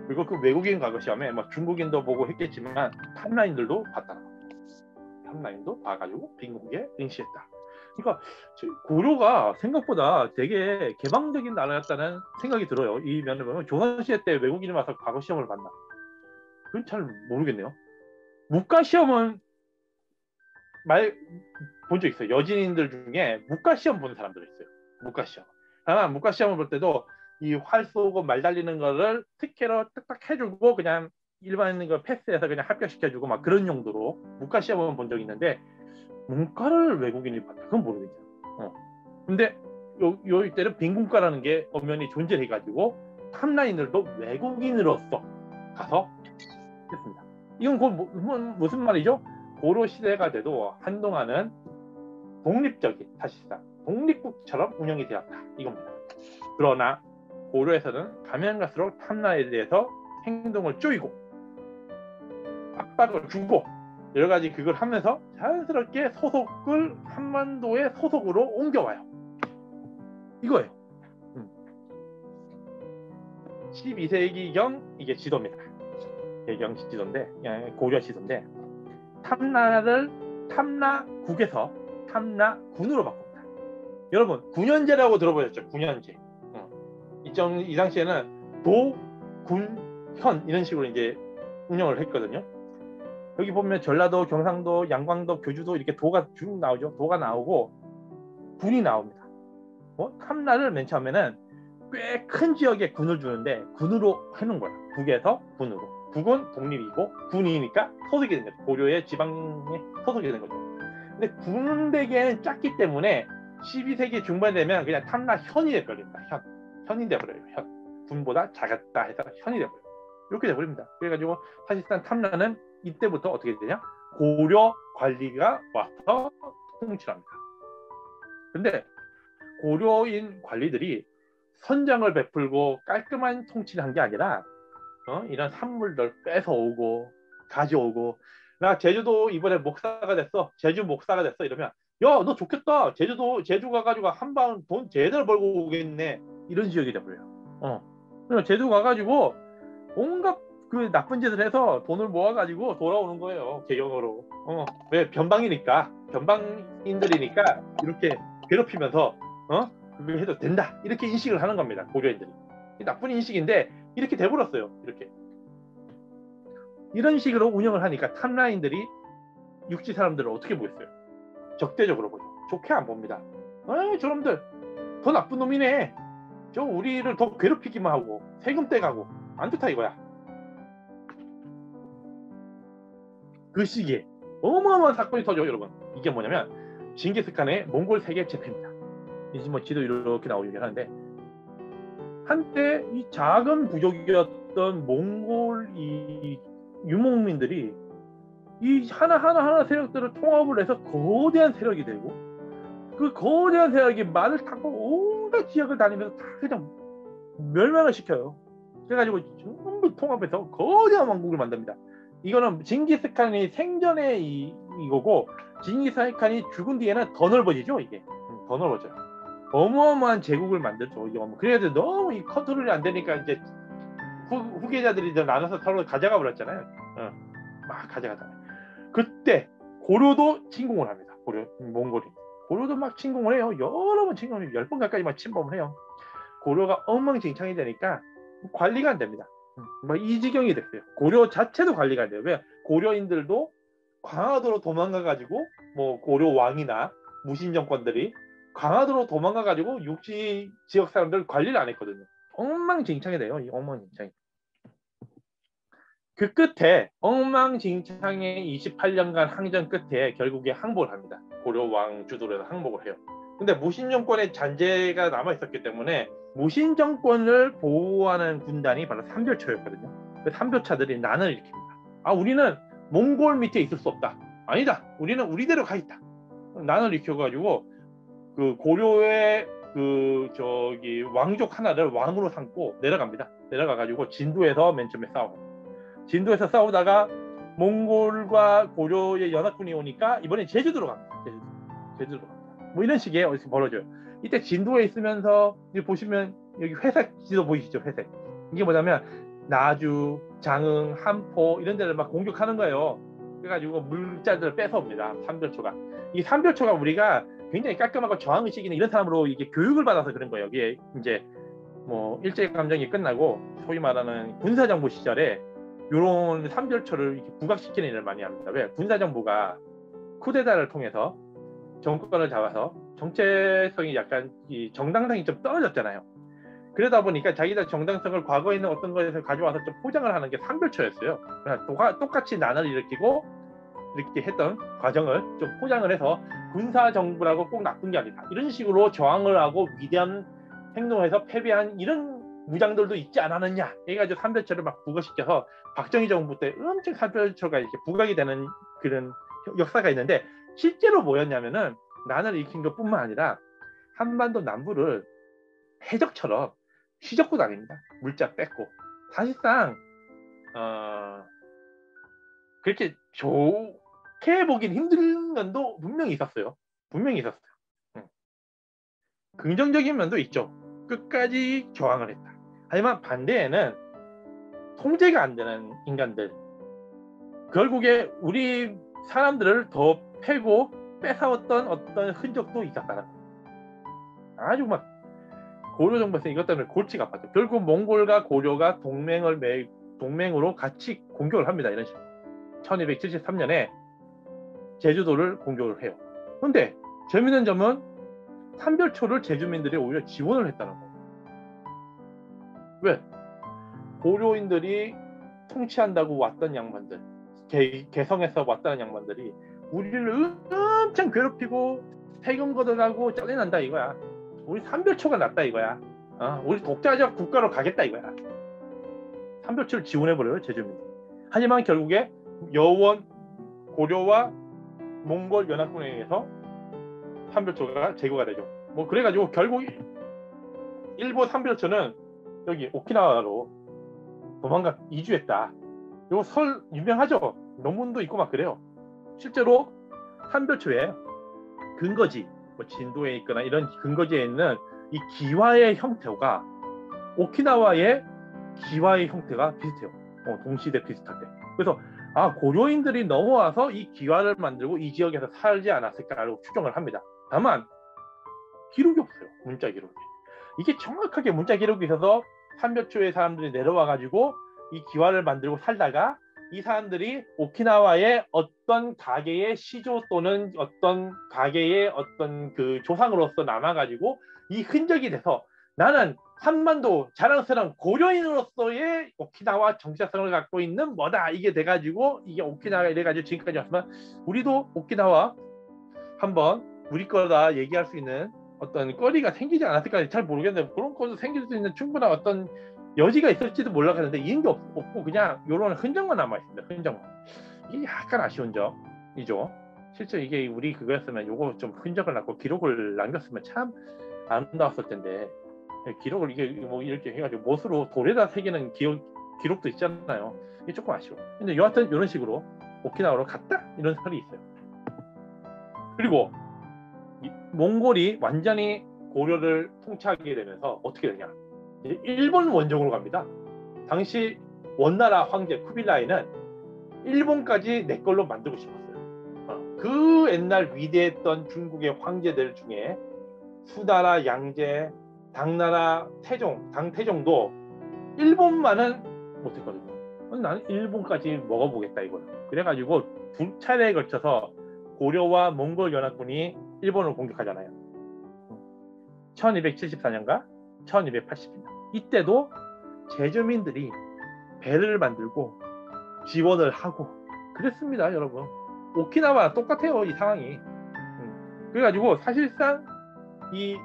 그리고 그 외국인 과거 시험에 뭐 중국인도 보고 했겠지만 탐라인들도 봤다는 겁니다. 탐라인도 봐가지고 빈궁에 응시했다. 그러니까 고려가 생각보다 되게 개방적인 나라였다는 생각이 들어요. 이 면을 보면 조선시대 때 외국인이 와서 과거 시험을 봤나? 그건 잘 모르겠네요. 문과 시험은 본 적 있어요. 여진인들 중에 문과 시험 보는 사람들 있어요. 문과 시험. 다만 문과 시험을 볼 때도 이 활 쏘고 말 달리는 거를 특혜로 딱딱 해주고 그냥 일반인 거 패스해서 그냥 합격시켜주고 막 그런 용도로 문과 시험은 본 적이 있는데 문과를 외국인이 봤다. 그건 모르겠죠. 근데 요 이때는 빈문과라는 게 엄연히 존재해가지고 탑라인들도 외국인으로서 가서 했습니다. 이건 무슨 말이죠? 고려 시대가 돼도 한동안은 독립적인 사실상 독립국처럼 운영이 되었다 이겁니다. 그러나 고려에서는 가면 갈수록 탐라에 대해서 행동을 쪼이고 압박을 주고 여러 가지 그걸 하면서 자연스럽게 소속을 한반도의 소속으로 옮겨와요. 이거예요. 12세기경 이게 지도입니다. 개경 지도인데 고려 지도인데 탐라를 탐라국에서 탐라군으로 바꿉니다. 여러분 9년제라고 들어보셨죠? 9년제. 이 당시에는 도, 군, 현 이런 식으로 이제 운영을 했거든요. 여기 보면 전라도, 경상도, 양광도, 교주도 이렇게 도가 쭉 나오죠. 도가 나오고 군이 나옵니다. 탐라를 맨 처음에는 꽤 큰 지역에 군을 주는데 군으로 해놓은 거야. 국에서 군으로. 국은 독립이고 군이니까 소속이 된 거죠. 고려의 지방에 소속이 되는 거죠. 근데 군대계는 작기 때문에 12세기 중반 되면 그냥 탐라현이 돼버립니다. 현이 돼버려요. 현. 군보다 작았다 해서 현이 돼버려요. 이렇게 돼버립니다. 그래가지고 사실상 탐라는 이때부터 어떻게 되냐? 고려 관리가 와서 통치를 합니다. 근데 고려인 관리들이 선장을 베풀고 깔끔한 통치를 한 게 아니라 이런 산물들 뺏어오고 가져오고 나 제주도 이번에 목사가 됐어. 제주 목사가 됐어. 이러면 야, 너 좋겠다. 제주 가가지고 한방 돈 제대로 벌고 오겠네. 이런 지역이 돼버려요. 제주 가가지고 온갖 그 나쁜 짓을 해서 돈을 모아가지고 돌아오는 거예요. 개경으로. 왜 변방인들이니까 이렇게 괴롭히면서 그걸 해도 된다. 이렇게 인식을 하는 겁니다. 고려인들이. 나쁜 인식인데 이렇게 돼버렸어요. 이렇게. 이런 식으로 운영을 하니까 탐라인들이 육지 사람들을 어떻게 보겠어요? 적대적으로 보죠. 좋게 안 봅니다. 저놈들 더 나쁜 놈이네. 저 우리를 더 괴롭히기만 하고 세금 떼가고 안 좋다 이거야. 그 시기에 어마어마한 사건이 터져 여러분. 이게 뭐냐면 징기스칸의 몽골 세계 제패입니다. 이제 뭐 지도 이렇게 나오긴 하는데 한때 이 작은 부족이었던 몽골 이 유목민들이 이 하나하나 세력들을 통합을 해서 거대한 세력이 되고 그 거대한 세력이 말을 타고 온갖 지역을 다니면서 다 그냥 멸망을 시켜요. 그래가지고 전부 통합해서 거대한 왕국을 만듭니다. 이거는 징기스칸이 생전에 이거고 징기스칸이 죽은 뒤에는 더 넓어지죠. 이게 더 넓어져요. 어마어마한 제국을 만들죠. 그래도 너무 이 컨트롤이 안 되니까 이제 후계자들이 이제 나눠서 서로 가져가 버렸잖아요. 막 가져가잖아요. 그때 고려도 침공을 합니다. 몽골이. 고려도 막 침공을 해요. 여러 번 침공을 10번 가까이 막 침범을 해요. 고려가 엉망진창이 되니까 관리가 안 됩니다. 이 지경이 됐어요. 고려 자체도 관리가 안 돼요. 왜? 고려인들도 강화도로 도망가가지고 뭐 고려 왕이나 무신 정권들이 강화도로 도망가가지고 육지 지역 사람들 관리를 안 했거든요. 엉망진창이 돼요. 이 엉망진창이. 그 끝에 엉망진창의 28년간 항전 끝에 결국에 항복을 합니다. 고려 왕 주도로 해서 항복을 해요. 근데 무신 정권의 잔재가 남아 있었기 때문에 무신 정권을 보호하는 군단이 바로 삼별초였거든요. 그 삼별차들이 난을 일으킵니다. 우리는 몽골 밑에 있을 수 없다. 아니다. 우리는 우리대로 가 있다. 난을 일으켜가지고 그 고려의 왕족 하나를 왕으로 삼고 내려갑니다. 내려가가지고 진도에서 맨 처음에 싸워요. 진도에서 싸우다가 몽골과 고려의 연합군이 오니까 이번에 제주도로 갑니다. 제주도로 갑니다. 뭐 이런 식의 어디서 벌어져요. 이때 진도에 있으면서 보시면 여기 회색 지도 보이시죠? 회색. 이게 뭐냐면 나주, 장흥, 함포 이런 데를 막 공격하는 거예요. 그래가지고 물자들을 뺏어옵니다. 삼별초가. 이 삼별초가 우리가 굉장히 깔끔하고 저항의식 있는 이런 사람으로 이게 교육을 받아서 그런 거예요. 이게 이제 뭐 일제감정이 끝나고 소위 말하는 군사정부 시절에 이런 삼별초를 이렇게 부각시키는 일을 많이 합니다. 왜? 군사정부가 쿠데타를 통해서 정권을 잡아서 정체성이 약간 이 정당성이 좀 떨어졌잖아요. 그러다 보니까 자기들 정당성을 과거에 있는 어떤 것에서 가져와서 좀 포장을 하는 게 삼별초였어요. 똑같이 난을 일으키고 이렇게 했던 과정을 좀 포장을 해서 군사정부라고 꼭 나쁜 게 아니다. 이런 식으로 저항을 하고 위대한 행동을 해서 패배한 이런 무장들도 있지 않았느냐. 해가지고 삼별초를 막 부각시켜서 박정희 정부 때 엄청 삼별초가 이렇게 부각이 되는 그런 역사가 있는데 실제로 뭐였냐면은 난을 일으킨 것뿐만 아니라 한반도 남부를 해적처럼 휘젓고 다닙니다. 물자 뺏고. 사실상 그렇게 좋게 보긴 힘든 면도 분명히 있었어요. 분명히 있었어요. 긍정적인 면도 있죠. 끝까지 저항을 했다. 하지만 반대에는 통제가 안 되는 인간들, 결국에 우리 사람들을 더 패고 뺏어왔던 어떤 흔적도 있었다는 거예요. 아주 막 고려 정부에서 이것 때문에 골치가 아팠죠. 결국 몽골과 고려가 동맹으로 같이 공격을 합니다. 이런 식으로 1273년에 제주도를 공격을 해요. 그런데 재밌는 점은 삼별초를 제주민들이 오히려 지원을 했다는 거예요. 왜? 고려인들이 통치한다고 왔던 양반들, 개성에서 왔다는 양반들이 우리를 엄청 괴롭히고 세금 걷어가고 쩌내난다 이거야. 우리 삼별초가 낫다 이거야. 우리 독자적 국가로 가겠다 이거야. 삼별초를 지원해버려요 제주민. 하지만 결국에 여원 고려와 몽골 연합군에 의해서 삼별초가 제거가 되죠. 뭐 그래가지고 결국 일본 삼별초는 여기 오키나와로 이주했다. 이거 설 유명하죠. 논문도 있고 막 그래요. 실제로 삼별초에 근거지, 뭐 진도에 있거나 이런 근거지에 있는 이 기와의 형태가 오키나와의 기와의 형태가 비슷해요. 동시대 비슷할 때. 그래서 고려인들이 넘어와서 이 기와를 만들고 이 지역에서 살지 않았을까라고 추정을 합니다. 다만 기록이 없어요. 문자 기록이. 이게 정확하게 문자 기록이 있어서 삼별초의 사람들이 내려와 가지고 이 기와를 만들고 살다가 이 사람들이 오키나와의 어떤 가게의 시조 또는 어떤 가게의 어떤 그 조상으로서 남아가지고 이 흔적이 돼서 나는 한반도 자랑스러운 고려인으로서의 오키나와 정체성을 갖고 있는 뭐다 이게 돼가지고 이게 오키나와가 이래가지고 지금까지 왔으면 우리도 오키나와 한번 우리 거다 얘기할 수 있는 어떤 거리가 생기지 않았을까 잘 모르겠는데 그런 것도 생길 수 있는 충분한 어떤 여지가 있을지도 몰라가는데 이런 게 없고 그냥 이런 흔적만 남아있습니다. 흔적만. 이게 약간 아쉬운 점이죠. 실제 이게 우리 그거였으면 요거 좀 흔적을 남고 기록을 남겼으면 참 아름다웠을 텐데 기록을 이게 뭐 이렇게 해가지고 못으로 돌에다 새기는 기록도 있잖아요. 이게 조금 아쉬워. 근데 여하튼 이런 식으로 오키나와로 갔다 이런 설이 있어요. 그리고 몽골이 완전히 고려를 통치하게 되면서 어떻게 되냐? 일본 원정으로 갑니다. 당시 원나라 황제 쿠빌라이는 일본까지 내 걸로 만들고 싶었어요. 그 옛날 위대했던 중국의 황제들 중에 수나라 양제, 당나라 태종, 당태종도 일본만은 못했거든요. 나는 일본까지 먹어보겠다 이거는. 그래가지고 두 차례에 걸쳐서 고려와 몽골 연합군이 일본을 공격하잖아요. 1274년과 1280년. 이때도 제주민들이 배를 만들고 지원을 하고 그랬습니다, 여러분. 오키나와랑 똑같아요, 이 상황이. 그래가지고 사실상 이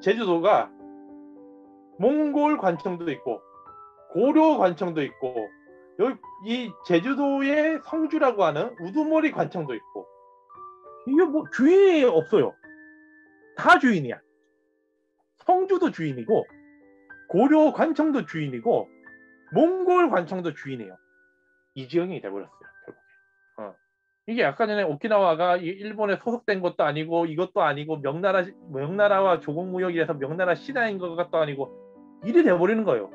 제주도가 몽골 관청도 있고 고려 관청도 있고 여기 이 제주도의 성주라고 하는 우두머리 관청도 있고 이게 뭐 주인이 없어요. 다 주인이야. 성주도 주인이고 고려 관청도 주인이고 몽골 관청도 주인이에요. 이 지형이 돼버렸어요. 결국에. 이게 아까 전에 오키나와가 일본에 소속된 것도 아니고 이것도 아니고 명나라와 조공무역이라서 명나라 신하인 것도 아니고 이래 돼버리는 거예요.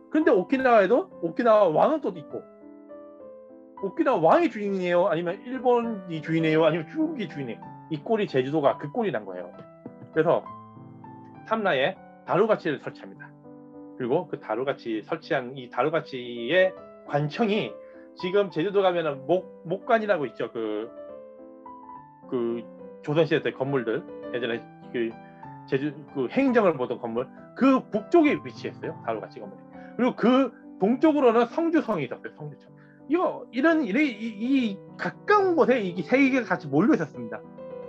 근데 오키나와에도 오키나와 왕은 또 있고, 오키나와 왕이 주인이에요? 아니면 일본이 주인이에요? 아니면 중국이 주인이에요? 이 꼴이 제주도가 그 꼴이 난 거예요. 그래서 삼라에 다루가치를 설치합니다. 그리고 그 다루가치 설치한 이 다루가치의 관청이 지금 제주도 가면은 목관이라고 있죠. 그 조선시대 때 건물들, 예전에 그 제주 그 행정을 보던 건물, 그 북쪽에 위치했어요. 다루가치 건물이. 그리고 그 동쪽으로는 성주성이 있었어요. 성주성. 이 가까운 곳에 이 세 개가 같이 몰려 있었습니다.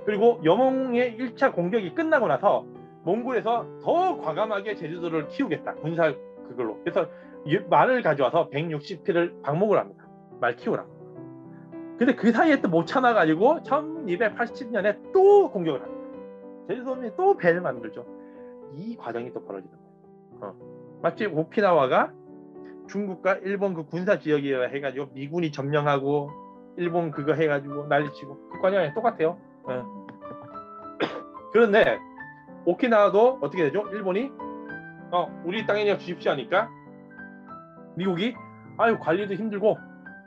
그리고 여몽의 1차 공격이 끝나고 나서 몽골에서 더 과감하게 제주도를 키우겠다. 군사 그걸로. 그래서 말을 가져와서 160피를 방목을 합니다. 말 키우라고. 근데 그 사이에 또 못 참아가지고 1280년에 또 공격을 합니다. 제주도민이 또 배를 만들죠. 이 과정이 또 벌어지는 거예요. 마치 오키나와가 중국과 일본 그 군사 지역이라 해가지고 미군이 점령하고 일본 그거 해가지고 난리치고 그 과정이 똑같아요. 그런데 오키나와도 어떻게 되죠? 일본이 우리 땅에 주십시오 하니까 미국이 아유 관리도 힘들고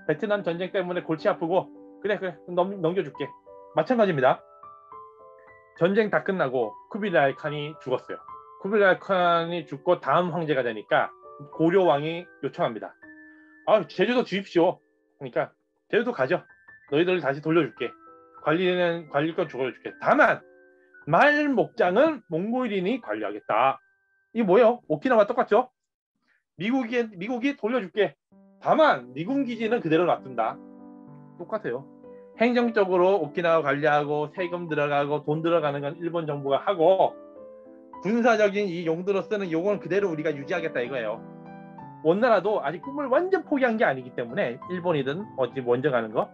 베트남 전쟁 때문에 골치 아프고 그래 넘겨줄게. 마찬가지입니다. 전쟁 다 끝나고 쿠빌라이 칸이 죽었어요. 쿠빌라이 칸이 죽고 다음 황제가 되니까 고려 왕이 요청합니다. 제주도 주십시오. 그러니까 제주도 가죠. 너희들을 다시 돌려줄게. 관리권 줘줄게. 다만 말 목장은 몽골인이 관리하겠다. 이게 뭐예요? 오키나와 똑같죠? 미국이 돌려줄게. 다만 미군 기지는 그대로 놔둔다. 똑같아요. 행정적으로 오키나와 관리하고 세금 들어가고 돈 들어가는 건 일본 정부가 하고 군사적인 이 용도로 쓰는 요건 그대로 우리가 유지하겠다 이거예요. 원나라도 아직 꿈을 완전 포기한 게 아니기 때문에 일본이든 어찌 먼저 가는 거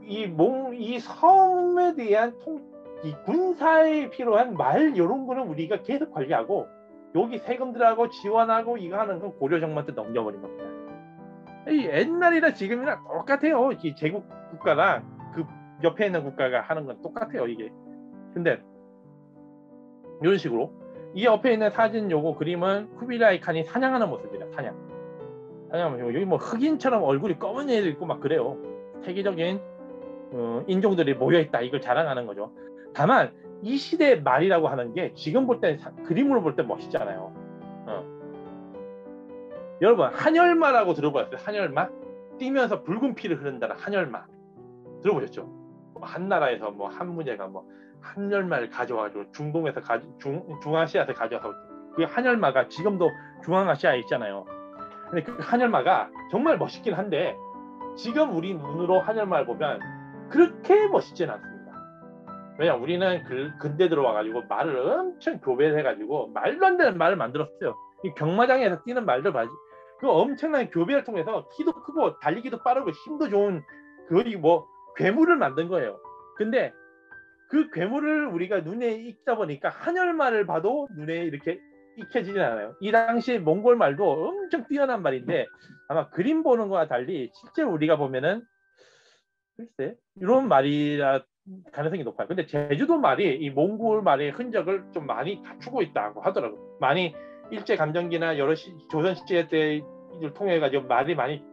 이 섬에 대한 이 군사에 필요한 말 이런 거는 우리가 계속 관리하고 여기 세금 들어가고 지원하고 이거 하는 건 고려 정부한테 넘겨버린 겁니다. 이 옛날이나 지금이나 똑같아요. 이 제국 국가랑 그 옆에 있는 국가가 하는 건 똑같아요. 이게. 근데 이런 식으로 이 옆에 있는 사진 요거 그림은 쿠빌라이 칸이 사냥하는 모습입니다. 사냥하면 여기 뭐 흑인처럼 얼굴이 검은 애도 있고 막 그래요. 세계적인 인종들이 모여있다 이걸 자랑하는 거죠. 다만 이 시대의 말이라고 하는 게 지금 볼 때 그림으로 볼 때 멋있잖아요. 여러분 한열마라고 들어보셨어요? 한열마? 뛰면서 붉은 피를 흐른다는 한열마 들어보셨죠? 한 나라에서 뭐 한 문제가 뭐 한열마를 가져와가지고 중동에서 중아시아에서 가져와서 그 한열마가 지금도 중앙아시아에 있잖아요. 근데 그 한열마가 정말 멋있긴 한데 지금 우리 눈으로 한열마를 보면 그렇게 멋있지는 않습니다. 왜냐 우리는 근대 들어와가지고 말을 엄청 교배해가지고 말도 안 되는 말을 만들었어요. 이 경마장에서 뛰는 말들 봐야지. 그 엄청난 교배를 통해서 키도 크고 달리기도 빠르고 힘도 좋은 거의 뭐 괴물을 만든 거예요. 근데 그 괴물을 우리가 눈에 익다 보니까 한열말을 봐도 눈에 이렇게 익혀지진 않아요. 이 당시 몽골 말도 엄청 뛰어난 말인데 아마 그림 보는 거와 달리 실제 우리가 보면은 글쎄 이런 말이라 가능성이 높아요. 근데 제주도 말이 이 몽골 말의 흔적을 좀 많이 갖추고 있다고 하더라고요. 많이 일제감정기나 여러 조선시대 때를 통해 가지고 말이 많이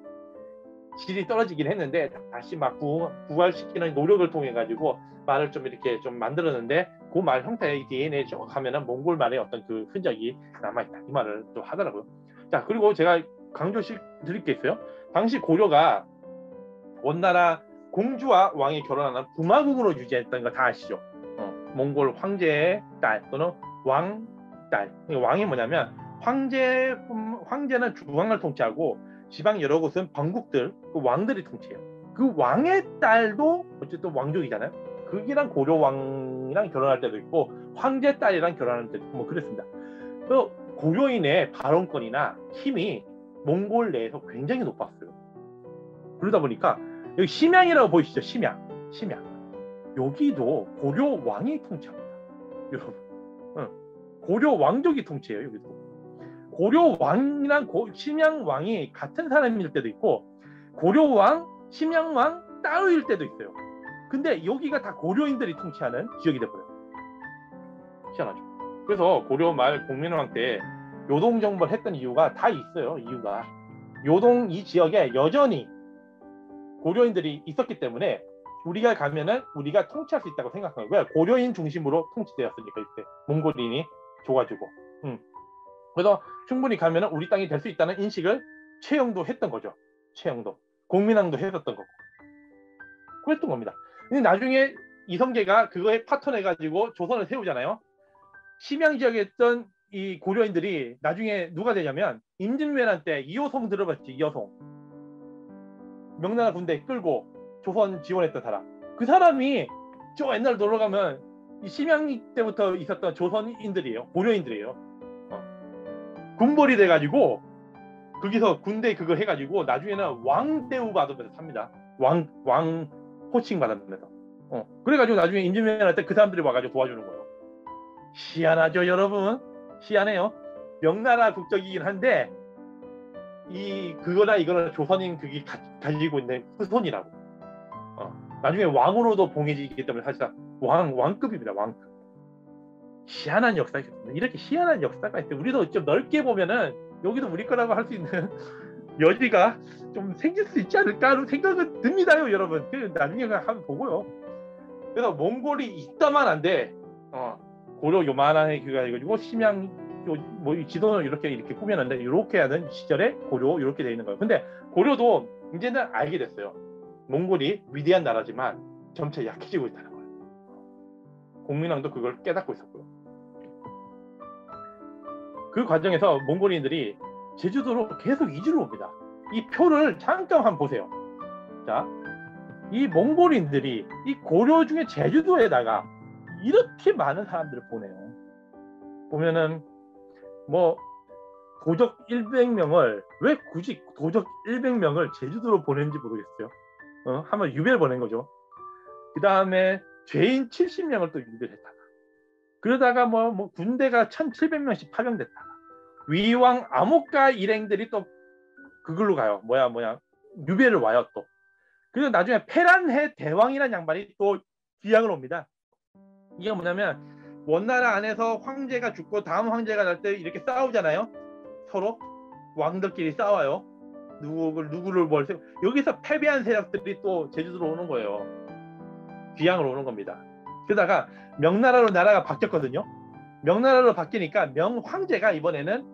질이 떨어지긴 했는데 다시 막 부활시키는 노력을 통해 가지고 말을 좀 이렇게 좀 만들었는데 그 말 형태의 DNA 쭉 하면은 몽골 말의 어떤 그 흔적이 남아있다 이 말을 또 하더라고요. 자 그리고 제가 강조시 드릴 게 있어요. 당시 고려가 원나라 공주와 왕이 결혼하는 부마궁으로 유지했던 거 다 아시죠? 몽골 황제의 딸 또는 왕딸. 왕이 뭐냐면 황제는 중앙을 통치하고 지방 여러 곳은 번국들, 그 왕들이 통치해요. 그 왕의 딸도 어쨌든 왕족이잖아요. 그기랑 고려 왕이랑 결혼할 때도 있고 황제 딸이랑 결혼할 때도 있고 뭐 그랬습니다. 그 고려인의 발언권이나 힘이 몽골 내에서 굉장히 높았어요. 그러다 보니까 여기 심양이라고 보이시죠? 심양. 여기도 고려 왕이 통치합니다. 여러분, 고려 왕족이 통치해요. 여기도. 고려 왕이랑 심양 왕이 같은 사람일 때도 있고 고려 왕, 심양 왕 따로일 때도 있어요. 근데 여기가 다 고려인들이 통치하는 지역이 돼버려요. 희한하죠. 그래서 고려 말 공민왕 때 요동 정벌을 했던 이유가 다 있어요. 이유가 요동 이 지역에 여전히 고려인들이 있었기 때문에 우리가 가면은 우리가 통치할 수 있다고 생각한 거예요. 고려인 중심으로 통치되었으니까 이때 몽골인이 줘가지고. 그래서 충분히 가면은 우리 땅이 될 수 있다는 인식을 채용도 했던 거죠. 채용도 공민왕도 했었던 거고 그랬던 겁니다. 근데 나중에 이성계가 그거에 파턴해가지고 조선을 세우잖아요. 심양 지역에 있던 이 고려인들이 나중에 누가 되냐면 임진왜란 때 이호송 들어봤지. 이호송 명나라 군대 끌고 조선 지원했던 사람. 그 사람이 저 옛날 놀러 가면 이 심양 때부터 있었던 조선인들이에요. 고려인들이에요. 군벌이 돼가지고 거기서 군대 그거 해가지고 나중에는 왕대우 받으면서 삽니다. 왕 호칭 받으면서. 그래가지고 나중에 임진왜란 때 그 사람들이 와가지고 도와주는 거예요. 희한하죠, 여러분? 희한해요. 명나라 국적이긴 한데 이 그거나 이거나 조선인 그게 가지고 있는 후손이라고. 나중에 왕으로도 봉해지기 때문에 사실상 왕급입니다. 왕급. 희한한 역사가 있습니다. 이렇게 희한한 역사가 있어요. 우리도 좀 넓게 보면은 여기도 우리 거라고 할 수 있는 여지가 좀 생길 수 있지 않을까 하는 생각은 듭니다요, 여러분. 나중에 한번 보고요. 그래서 몽골이 있다만 안 돼. 고려 요만한 기가 해가지고 심양 뭐 지도는 이렇게 꾸며놨는데 이렇게 하는 시절에 고려 이렇게 돼 있는 거예요. 근데 고려도 이제는 알게 됐어요. 몽골이 위대한 나라지만 점차 약해지고 있다는 거예요. 공민왕도 그걸 깨닫고 있었고요. 그 과정에서 몽골인들이 제주도로 계속 이주를 옵니다. 이 표를 잠깐 한번 보세요. 자, 이 몽골인들이 이 고려 중에 제주도에다가 이렇게 많은 사람들을 보내요. 보면은 뭐 도적 100명을 왜 굳이 도적 100명을 제주도로 보낸지 모르겠어요. 한번 유배를 보낸 거죠. 그 다음에 죄인 70명을 또 유배를 했다가 그러다가 뭐 군대가 1700명씩 파병됐다가 위왕 암흑가 일행들이 또 그걸로 가요. 유배를 와요 또. 그리고 나중에 페란해 대왕이라는 양반이 또 귀향을 옵니다. 이게 뭐냐면 원나라 안에서 황제가 죽고 다음 황제가 날 때 이렇게 싸우잖아요. 서로 왕들끼리 싸워요. 누구를 여기서 패배한 세력들이 또 제주도로 오는 거예요. 귀향을 오는 겁니다. 그러다가 명나라로 나라가 바뀌었거든요. 명나라로 바뀌니까 명황제가 이번에는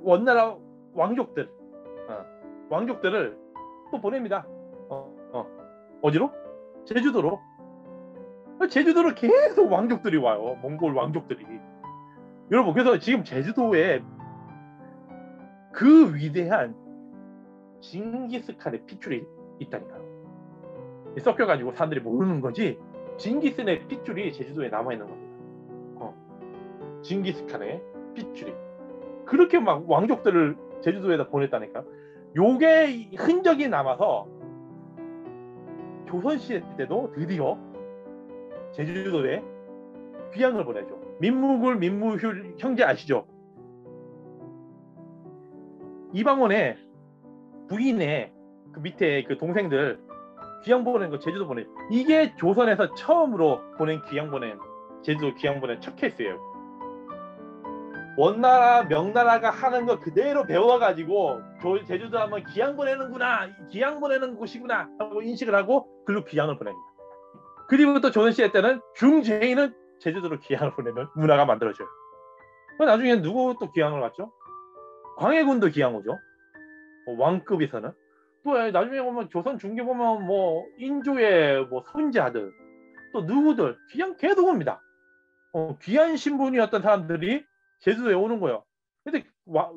원나라 왕족들을 또 보냅니다. 어디로? 제주도로. 제주도로 계속 왕족들이 와요. 몽골 왕족들이. 여러분, 그래서 지금 제주도에 그 위대한 징기스칸의 핏줄이 있다니까요. 섞여가지고 사람들이 모르는 거지. 징기스칸의 핏줄이 제주도에 남아있는 겁니다. 징기스칸의 핏줄이. 그렇게 막 왕족들을 제주도에다 보냈다니까. 요게 흔적이 남아서 조선시대 때도 드디어 제주도에 귀향을 보내죠. 민무휴 형제 아시죠? 이방원의 부인의 그 밑에 그 동생들 귀향 보낸 거 제주도 보내. 이게 조선에서 처음으로 제주도 귀향 보낸 첫 케이스예요. 원나라 명나라가 하는 거 그대로 배워가지고 제주도 한번 귀향 보내는구나, 귀향 보내는 곳이구나 하고 인식을 하고 글로 귀향을 보냅니다. 그리고 또 조선시대 때는 중재인은 제주도로 귀향을 보내는 문화가 만들어져요. 나중에 누구 또 귀향을 갔죠? 광해군도 귀향 오죠. 왕급에서는. 또 나중에 보면 조선 중계 보면 뭐 인조의 뭐 손자들 또 누구들 귀향 계속 옵니다. 귀한 신분이었던 사람들이 제주도에 오는 거예요. 근데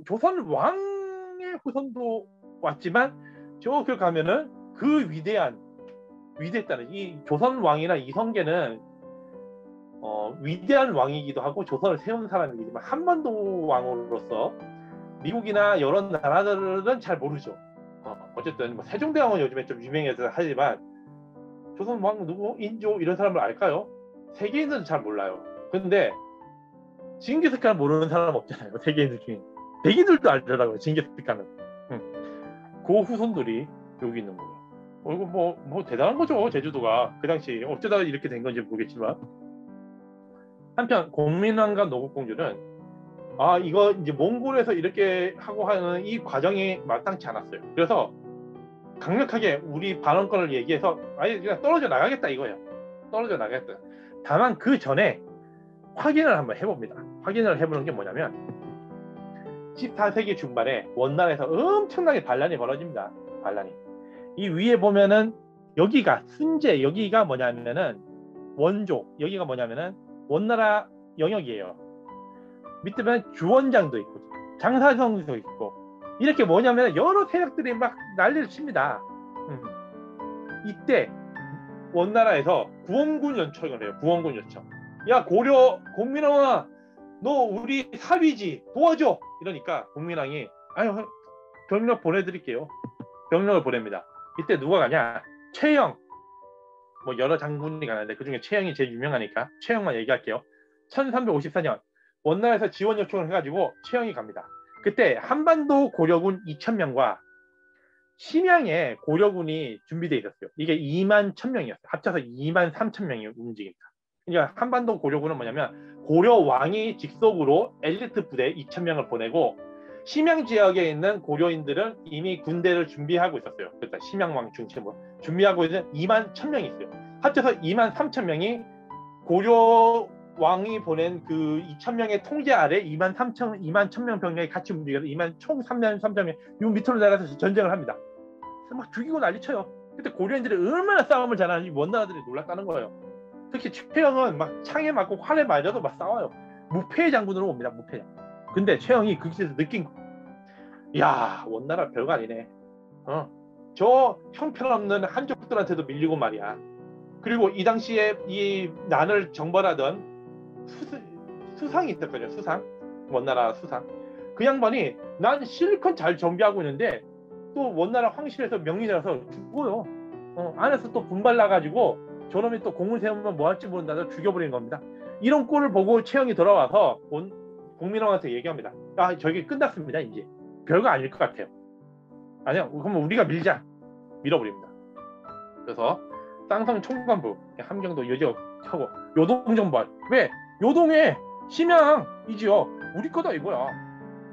조선 왕의 후손도 왔지만 저기 가면은 그 위대했다는 이 조선 왕이나 이성계는 위대한 왕이기도 하고 조선을 세운 사람이지만 한반도 왕으로서 미국이나 여러 나라들은 잘 모르죠. 어쨌든 뭐 세종대왕은 요즘에 좀 유명해서 하지만 조선 왕 누구 인조 이런 사람을 알까요? 세계인들은 잘 몰라요. 근데 징기스칸 모르는 사람 없잖아요. 세계인들 중에. 백인들도 알더라고요. 징기스칸은. 그 후손들이 여기 있는 거예요. 이거 뭐 대단한 거죠. 제주도가 그 당시 어쩌다 이렇게 된 건지 모르겠지만. 한편 공민왕과 노국공주는 이거 이제 몽골에서 이렇게 하고 하는 이 과정이 마땅치 않았어요. 그래서 강력하게 우리 발언권을 얘기해서 아예 그냥 떨어져 나가겠다 이거예요. 떨어져 나가겠다. 다만 그 전에 확인을 한번 해봅니다. 확인을 해보는 게 뭐냐면 14세기 중반에 원나라에서 엄청나게 반란이 벌어집니다. 반란이. 이 위에 보면은 여기가 순제, 여기가 뭐냐면은 원족, 여기가 뭐냐면은 원나라 영역이에요. 밑에 보면 주원장도 있고 장사성도 있고 이렇게 뭐냐면 여러 세력들이 막 난리를 칩니다. 이때 원나라에서 구원군 요청을 해요. 구원군 요청. 야 고려 공민왕아, 너 우리 사위지, 도와줘. 이러니까 공민왕이 아유 병력 보내드릴게요. 병력을 보냅니다. 이때 누가 가냐? 최영. 뭐 여러 장군이 가는데 그중에 최영이 제일 유명하니까 최영만 얘기할게요. 1354년 원나라에서 지원 요청을 해가지고 최영이 갑니다. 그때 한반도 고려군 2,000명과 심양에 고려군이 준비되어 있었어요. 이게 2만 1,000명이었어요. 합쳐서 2만 3,000명이 움직입니다. 그러니까 한반도 고려군은 뭐냐면 고려 왕이 직속으로 엘리트 부대 2,000명을 보내고 심양 지역에 있는 고려인들은 이미 군대를 준비하고 있었어요. 그러니까 심양왕 중심으로 준비하고 있는 2만 1,000명이 있어요. 합쳐서 2만 3,000명이 고려 왕이 보낸 그 2,000명의 통제 아래 2만 1,000명 병력이 같이 움직여서 총 3만 3,000명 이 밑으로 나가서 전쟁을 합니다. 막 죽이고 난리쳐요. 그때 고려인들이 얼마나 싸움을 잘하는지 원나라들이 놀랐다는 거예요. 특히 최영은 막 창에 맞고 활에 맞아도 막 싸워요. 무패 장군으로 옵니다. 무패 장군. 근데 최영이 거기서 느낀 거, 야 원나라 별거 아니네. 저 형편없는 한족들한테도 밀리고 말이야. 그리고 이 당시에 이 난을 정벌하던 수상이 있었거든요. 수상, 원나라 수상. 그 양반이 난 실컷 잘 정비하고 있는데 또 원나라 황실에서 명리라서 죽어요. 안에서 또 분발 나가지고 저놈이 또 공을 세우면 뭐 할지 모른다서 죽여버린 겁니다. 이런 꼴을 보고 최영이 돌아와서 공민왕한테 얘기합니다. 아 저기 끝났습니다. 이제 별거 아닐 것 같아요. 아니야 그러면 우리가 밀자. 밀어버립니다. 그래서 쌍성 총관부 함경도 여지하고 요동정벌. 왜? 요동에 심양이지요. 우리 거다 이거야.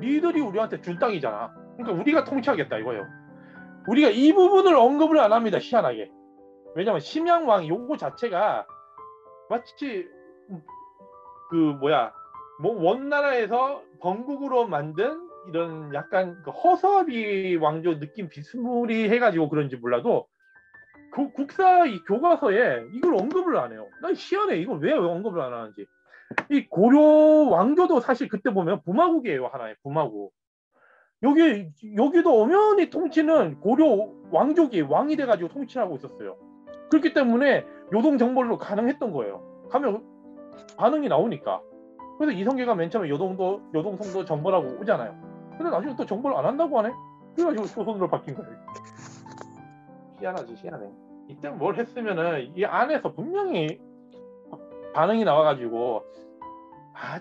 니들이 우리한테 준 땅이잖아. 그러니까 우리가 통치하겠다 이거예요. 우리가 이 부분을 언급을 안 합니다. 희한하게. 왜냐면 심양왕 요거 자체가 마치 원나라에서 건국으로 만든 이런 약간 그 허서아비 왕조 느낌 비스무리해가지고 그런지 몰라도 그 국사 이 교과서에 이걸 언급을 안 해요. 난 희한해. 이걸 왜 언급을 안 하는지. 이 고려 왕조도 사실 그때 보면 부마국이에요. 하나의 부마국. 여기도 엄연히 통치는 고려 왕족이 왕이 돼가지고 통치하고 있었어요. 그렇기 때문에 요동정벌로 가능했던 거예요. 가면 반응이 나오니까. 그래서 이성계가 맨 처음에 요동성도 정벌하고 오잖아요. 근데 나중에 또 정벌 안 한다고 하네. 그래가지고 조선으로 바뀐 거예요. 희한하지, 희한해. 이때 뭘 했으면은 이 안에서 분명히 반응이 나와가지고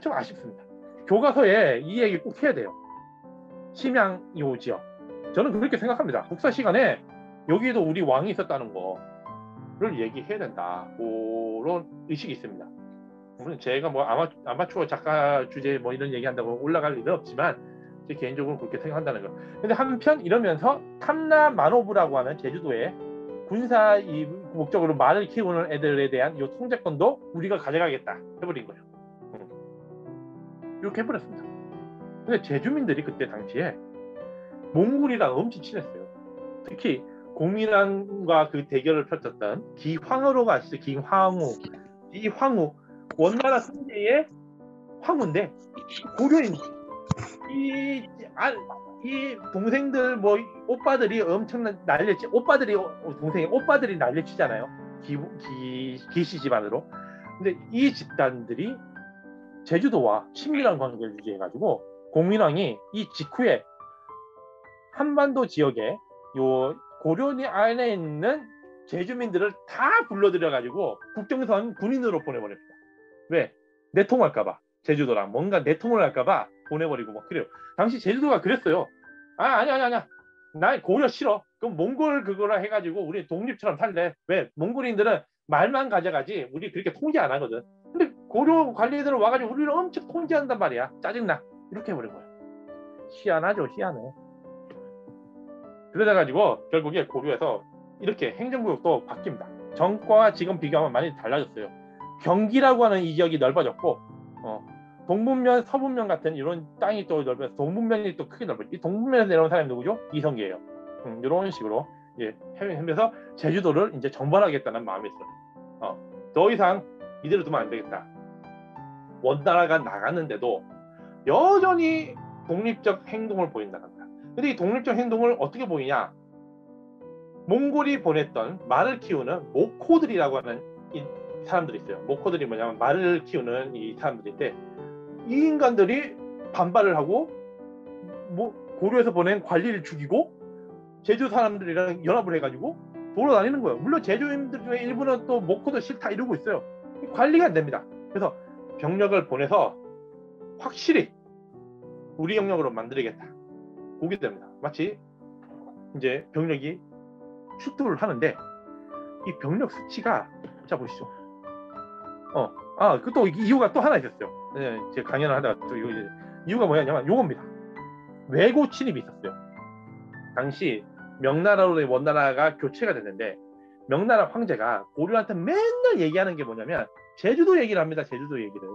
좀 아쉽습니다. 교과서에 이 얘기 꼭 해야 돼요. 심양요 지역. 저는 그렇게 생각합니다. 국사 시간에 여기에도 우리 왕이 있었다는 거를 얘기해야 된다. 그런 의식이 있습니다. 물론 제가 뭐 아마추어 작가 주제 뭐 이런 얘기한다고 올라갈 일은 없지만 제 개인적으로 그렇게 생각한다는 거. 근데 한편 이러면서 탐라 만호부라고 하는 제주도에 군사 이 목적으로 말을 키우는 애들에 대한 이 통제권도 우리가 가져가겠다 해버린 거예요. 이렇게 해버렸습니다. 근데 제주민들이 그때 당시에 몽골이랑 엄청 친했어요. 특히 공민왕과 그 대결을 펼쳤던 기황후가 아시죠? 기황후. 이 황후 원나라 승제의 황후인데 고려인. 이 동생들 뭐 오빠들이 엄청난 난리치. 오빠들이 난리치잖아요. 기씨 집안으로. 근데 이 집단들이 제주도와 친밀한 관계를 유지해가지고 공민왕이 이 직후에 한반도 지역에 요 고려니 안에 있는 제주민들을 다 불러들여가지고 국정선 군인으로 보내버립니다. 왜? 내통할까봐. 제주도랑 뭔가 내통을 할까봐 보내버리고 막 그래요. 당시 제주도가 그랬어요. 아니야. 나 고려 싫어. 그럼 몽골 그거라 해가지고 우리 독립처럼 살래. 왜? 몽골인들은 말만 가져가지 우리 그렇게 통제 안 하거든. 근데 고려 관리들은 와가지고 우리를 엄청 통제한단 말이야. 짜증나. 이렇게 해버린 거예요. 희한하죠, 희한해. 그러다 가지고 결국에 고려에서 이렇게 행정구역도 바뀝니다. 전과 지금 비교하면 많이 달라졌어요. 경기라고 하는 이 지역이 넓어졌고, 동북면, 서북면 같은 이런 땅이 또 넓어서 동북면이 또 크게 넓어졌죠. 이 동북면에서 내려온 사람이 누구죠? 이성계예요. 이런 식으로 하면서 제주도를 이제 정벌하겠다는 마음이 있어요. 더 이상 이대로 두면 안 되겠다. 원나라가 나갔는데도 여전히 독립적 행동을 보인다는 거야. 근데 이 독립적 행동을 어떻게 보이냐? 몽골이 보냈던 말을 키우는 모코들이라고 하는 이 사람들이 있어요. 모코들이 뭐냐면 말을 키우는 이 사람들인데, 이 인간들이 반발을 하고 고려에서 보낸 관리를 죽이고 제주 사람들이랑 연합을 해가지고 돌아다니는 거예요. 물론 제주인들 중에 일부는 또 모코도 싫다 이러고 있어요. 관리가 안 됩니다. 그래서 병력을 보내서 확실히 우리 영역으로 만들겠다. 보게 됩니다. 마치 이제 병력이 출두를 하는데 이 병력 수치가, 자 보시죠. 그 또 이유가 또 하나 있었어요. 네, 제가 강연을 하다가 또 이유가 뭐냐면 요겁니다. 왜고 침입이 있었어요. 당시 명나라로 원나라가 교체가 됐는데, 명나라 황제가 고려한테 맨날 얘기하는 게 뭐냐면 제주도 얘기를 합니다. 제주도 얘기를.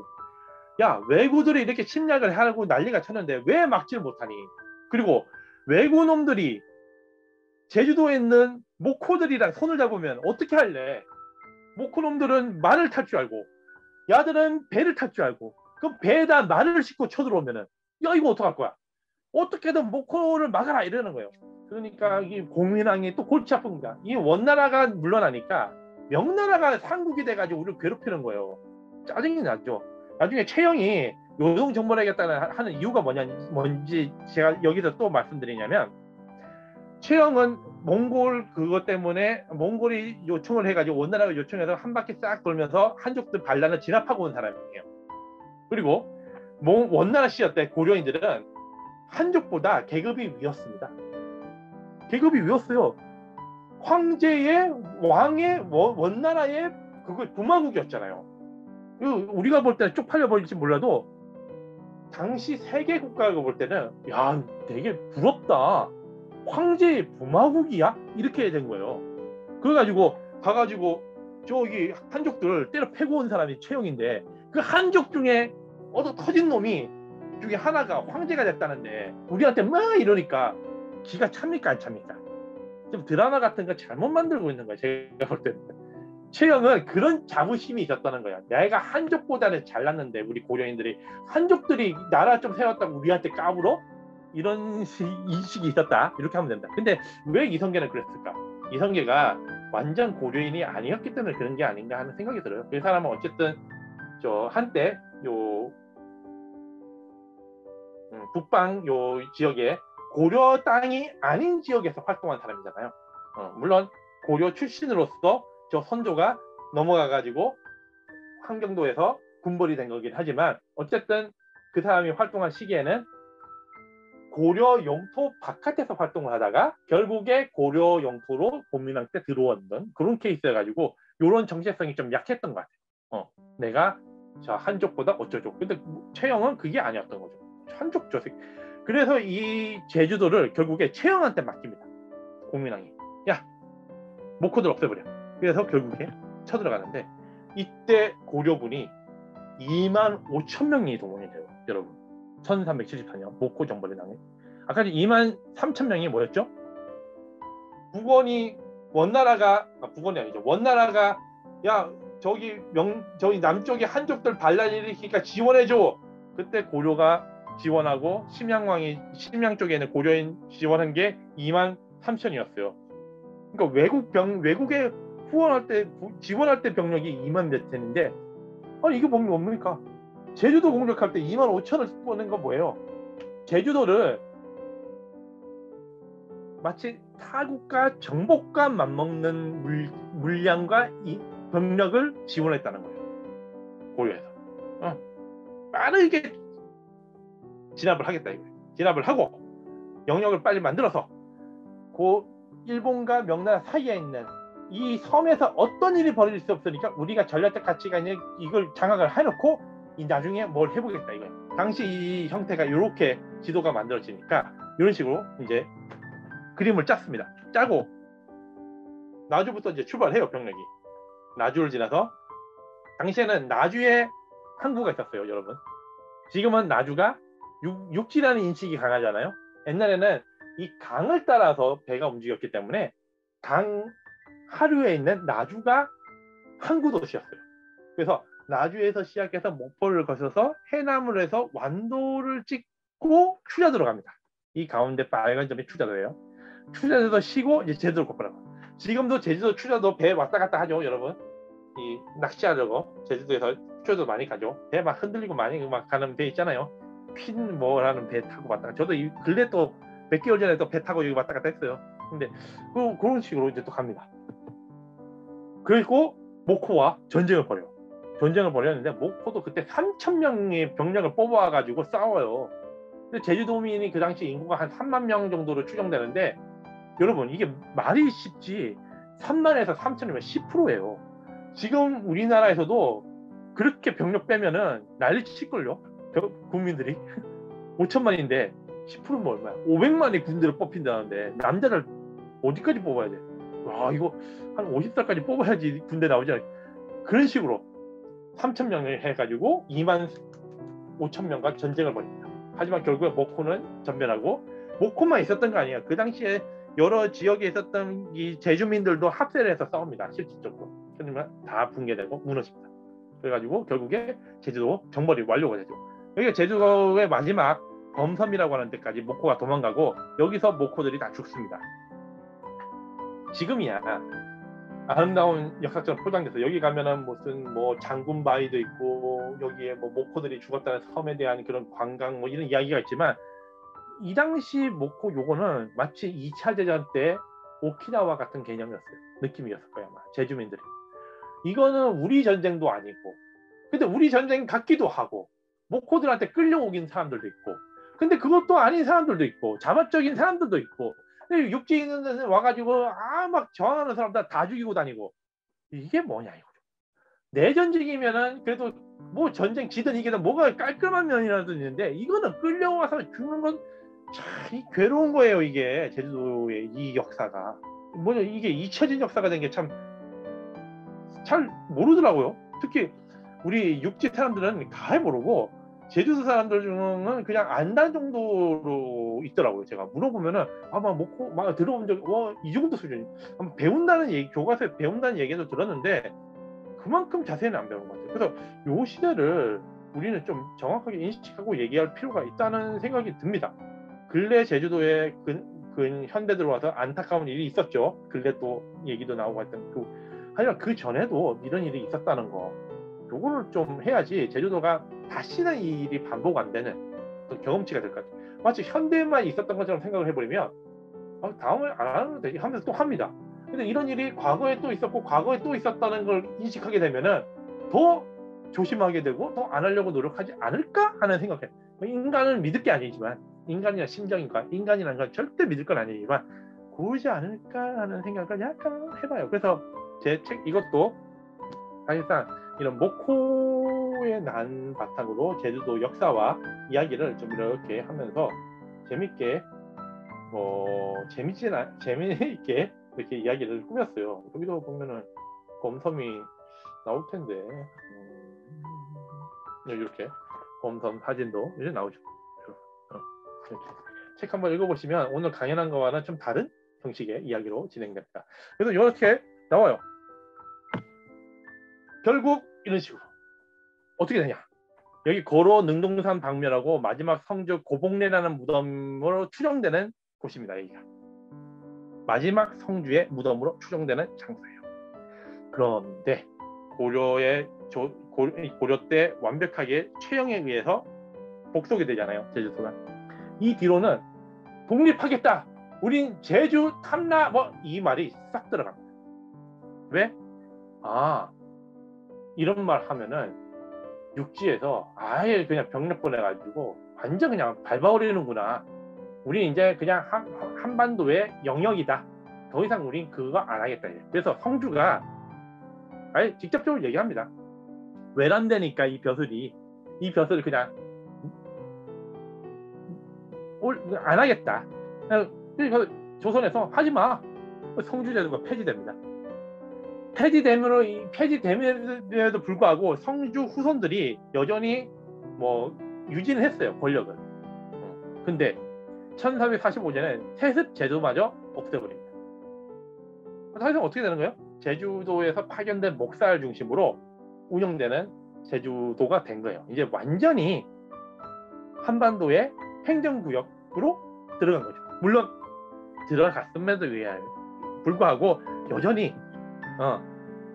야, 왜구들이 이렇게 침략을 하고 난리가 쳤는데 왜 막지를 못하니? 그리고 왜구놈들이 제주도에 있는 모코들이랑 손을 잡으면 어떻게 할래? 모코놈들은 말을 탈 줄 알고 야들은 배를 탈 줄 알고, 그럼 배에다 말을 싣고 쳐들어오면은 야, 이거 어떡할 거야? 어떻게든 모코를 막아라 이러는 거예요. 그러니까 이 공민왕이 또 골치 아픈 겁니다. 이 원나라가 물러나니까 명나라가 상국이 돼가지고 우리를 괴롭히는 거예요. 짜증이 나죠. 나중에 최영이 요동 정벌하겠다는 하는 이유가 뭔지 제가 여기서 또 말씀드리냐면, 최영은 몽골 그것 때문에 몽골이 요청을 해가지고 원나라가 요청해서 한 바퀴 싹 돌면서 한족들 반란을 진압하고 온 사람이에요. 그리고 원나라 시절 때 고려인들은 한족보다 계급이 위였습니다. 계급이 위였어요. 황제의 왕의 원나라의 그거 부마국이었잖아요. 우리가 볼 때는 쪽팔려 보일지 몰라도 당시 세계 국가가 볼 때는 야, 되게 부럽다. 황제의 부마국이야? 이렇게 된 거예요. 그래가지고 가가지고 저기 한족들 때려 패고 온 사람이 최영인데, 그 한족 중에 어디 터진 놈이 중에 하나가 황제가 됐다는데 우리한테 막 이러니까 기가 찹니까 안 찹니까? 좀 드라마 같은 거 잘못 만들고 있는 거야. 제가 볼 때는 최영은 그런 자부심이 있었다는 거야. 내가 한족보다는 잘났는데 우리 고려인들이 한족들이 나라 좀 세웠다고 우리한테 까불어? 이런 인식이 있었다. 이렇게 하면 된다. 근데 왜 이성계는 그랬을까? 이성계가 완전 고려인이 아니었기 때문에 그런 게 아닌가 하는 생각이 들어요. 그 사람은 어쨌든 저 한때 요 북방 요 지역에 고려 땅이 아닌 지역에서 활동한 사람이잖아요. 물론 고려 출신으로서 저 선조가 넘어가가지고 함경도에서 군벌이 된 거긴 하지만, 어쨌든 그 사람이 활동한 시기에는 고려 영토 바깥에서 활동을 하다가 결국에 고려 영토로 고민왕 때 들어왔던 그런 케이스여가지고 이런 정체성이 좀 약했던 것 같아요. 내가 저 한족보다 어쩌죠. 근데 최영은 그게 아니었던 거죠. 한족 조색. 그래서 이 제주도를 결국에 최영한테 맡깁니다. 고민왕이. 야, 모코들 없애버려. 그래서 결국에 쳐들어가는데, 이때 고려군이 25,000명이 동원이 돼요. 여러분. 1374년 모코 정벌에 당해. 아까 23,000명이 뭐였죠? 북원이 북원이 아니죠. 원나라가 야, 저기 남쪽에 한족들 반란 일으키니까 지원해줘. 그때 고려가 지원하고 심양 쪽에 있는 고려인 지원한 게 23,000이었어요. 그러니까 외국에 지원할 때 병력이 2만 몇 텐인데, 이게 뭡니까? 제주도 공격할 때 25,000을 보낸 건 뭐예요? 제주도를 마치 타국과 정복과 맞먹는 물량과 이 병력을 지원했다는 거예요. 고려에서. 빠르게 진압을 하겠다 이거예요. 진압을 하고 영역을 빨리 만들어서 일본과 명나라 사이에 있는 이 섬에서 어떤 일이 벌어질 수 없으니까 우리가 전략적 가치가 있는 이걸 장악을 해놓고 나중에 뭘 해보겠다 이거예요. 당시 이 형태가 이렇게 지도가 만들어지니까 이런 식으로 이제 그림을 짰습니다. 짜고 나주부터 이제 출발해요. 병력이 나주를 지나서, 당시에는 나주에 항구가 있었어요, 여러분. 지금은 나주가 육지라는 인식이 강하잖아요. 옛날에는 이 강을 따라서 배가 움직였기 때문에 강 하류에 있는 나주가 항구 도시였어요. 그래서 나주에서 시작해서 목포를 거쳐서 해남을 해서 완도를 찍고 추자도로 갑니다. 이 가운데 빨간 점이 추자도예요. 추자도에서 쉬고 이제 제주도를 곧바로. 지금도 제주도 추자도 배 왔다 갔다 하죠, 여러분. 이 낚시하려고 제주도에서 추자도 많이 가죠. 배 막 흔들리고 많이 막 가는 배 있잖아요. 퀸 뭐라는 배 타고 왔다. 저도 이 근래 또 몇 개월 전에 또 배 타고 여기 왔다 갔다 했어요. 근데 그런 식으로 이제 또 갑니다. 그리고 목포와 전쟁을 벌여요. 전쟁을 벌였는데 목포도 그때 3,000명의 병력을 뽑아가지고 싸워요. 근데 제주도민이 그 당시 인구가 한 3만 명 정도로 추정되는데, 여러분 이게 말이 쉽지 3만에서 3천이면 10%예요. 지금 우리나라에서도 그렇게 병력 빼면은 난리 칠걸요. 국민들이 5천만인데 10%면 얼마야? 500만이 군대를 뽑힌다는데 남자를 어디까지 뽑아야 돼? 와, 이거 한 50살까지 뽑아야지 군대 나오지 않을까? 그런 식으로 3,000명을 해가지고 2만 5천 명과 전쟁을 벌입니다. 하지만 결국에 목포는 전멸하고, 목포만 있었던 거 아니에요. 그 당시에 여러 지역에 있었던 이 제주민들도 합세를 해서 싸웁니다. 실질적으로. 그러면 다 붕괴되고 무너집니다. 그래가지고 결국에 제주도 정벌이 완료가 되죠. 여기가 제주도의 마지막 범섬이라고 하는 데까지 목포가 도망가고, 여기서 목포들이 다 죽습니다. 지금이야 아름다운 역사처럼 포장돼서 여기 가면은 무슨 뭐 장군바위도 있고, 여기에 뭐 목포들이 죽었다는 섬에 대한 그런 관광 뭐 이런 이야기가 있지만, 이 당시 목포 요거는 마치 2차 대전 때 오키나와 같은 개념이었어요. 느낌이었을 거야 아마 제주민들이. 이거는 우리 전쟁도 아니고, 근데 우리 전쟁 같기도 하고, 목포들한테 끌려오긴 사람들도 있고, 근데 그것도 아닌 사람들도 있고, 자발적인 사람들도 있고, 육지에 있는 데는 와가지고 막 저항하는 사람들 다 죽이고 다니고, 이게 뭐냐 이거죠. 내 전쟁이면은 그래도 뭐 전쟁 지든 이기든 뭐가 깔끔한 면이라도 있는데, 이거는 끌려와서 죽는 건 참 괴로운 거예요. 이게 제주도의 이 역사가 뭐냐, 이게 잊혀진 역사가 된 게 참 잘 모르더라고요. 특히 우리 육지 사람들은 가히 모르고, 제주도 사람들 중은 그냥 안다는 정도로 있더라고요. 제가 물어보면은 막 목포 막 들어본 적, 이 정도 수준이. 배운다는 얘기, 교과서에 배운다는 얘기도 들었는데 그만큼 자세히는 안 배운 것 같아요. 그래서 요 시대를 우리는 좀 정확하게 인식하고 얘기할 필요가 있다는 생각이 듭니다. 근래 제주도에 현대 들어와서 안타까운 일이 있었죠. 근래 또 얘기도 나오고 했던 하지만 그 전에도 이런 일이 있었다는 거, 요거를 좀 해야지 제주도가 다시는 이 일이 반복 안 되는 어떤 경험치가 될 것 같아요. 마치 현대만 있었던 것처럼 생각을 해버리면 다음에 안 하면 되지 하면서 또 합니다. 근데 이런 일이 과거에 또 있었고 과거에 또 있었다는 걸 인식하게 되면은 더 조심하게 되고 더 안 하려고 노력하지 않을까 하는 생각에, 인간을 믿을 게 아니지만, 인간이나 심정인가 인간이라는 건 절대 믿을 건 아니지만 그러지 않을까 하는 생각을 약간 해봐요. 그래서 제 책 이것도 사실상 이런 목포의 난 바탕으로 제주도 역사와 이야기를 좀 이렇게 하면서 재밌게 재미있게 이렇게 이야기를 꾸몄어요. 여기도 보면은 범섬이 나올 텐데, 이렇게 범섬 사진도 이제 나오죠. 책 한번 읽어보시면 오늘 강연한 거와는 좀 다른 형식의 이야기로 진행됩니다. 그래서 이렇게 나와요. 결국 이런 식으로 어떻게 되냐, 여기 고로 능동산 방면하고 마지막 성주 고복례라는 무덤으로 추정되는 곳입니다. 여기가 마지막 성주의 무덤으로 추정되는 장소예요. 그런데 고려 때 완벽하게 최영에 의해서 복속이 되잖아요, 제주도가. 이 뒤로는 독립하겠다, 우린 제주 탐라 이 말이 싹 들어갑니다. 왜? 이런 말 하면은 육지에서 아예 그냥 병력 보내가지고 완전 그냥 밟아버리는구나. 우린 이제 그냥 한반도의 영역이다. 더 이상 우린 그거 안 하겠다. 그래서 성주가 아예 직접적으로 얘기합니다. 외람되니까 이 벼슬을 그냥 안 하겠다. 그래서 조선에서 하지 마. 성주제도가 폐지됩니다. 폐지됨에도 불구하고 성주 후손들이 여전히 뭐 유지는 했어요, 권력을. 근데 1445년에 세습 제도마저 없애버립니다. 사실상 어떻게 되는 거예요? 제주도에서 파견된 목사를 중심으로 운영되는 제주도가 된 거예요. 이제 완전히 한반도의 행정구역으로 들어간 거죠. 물론 들어갔음에도 불구하고 여전히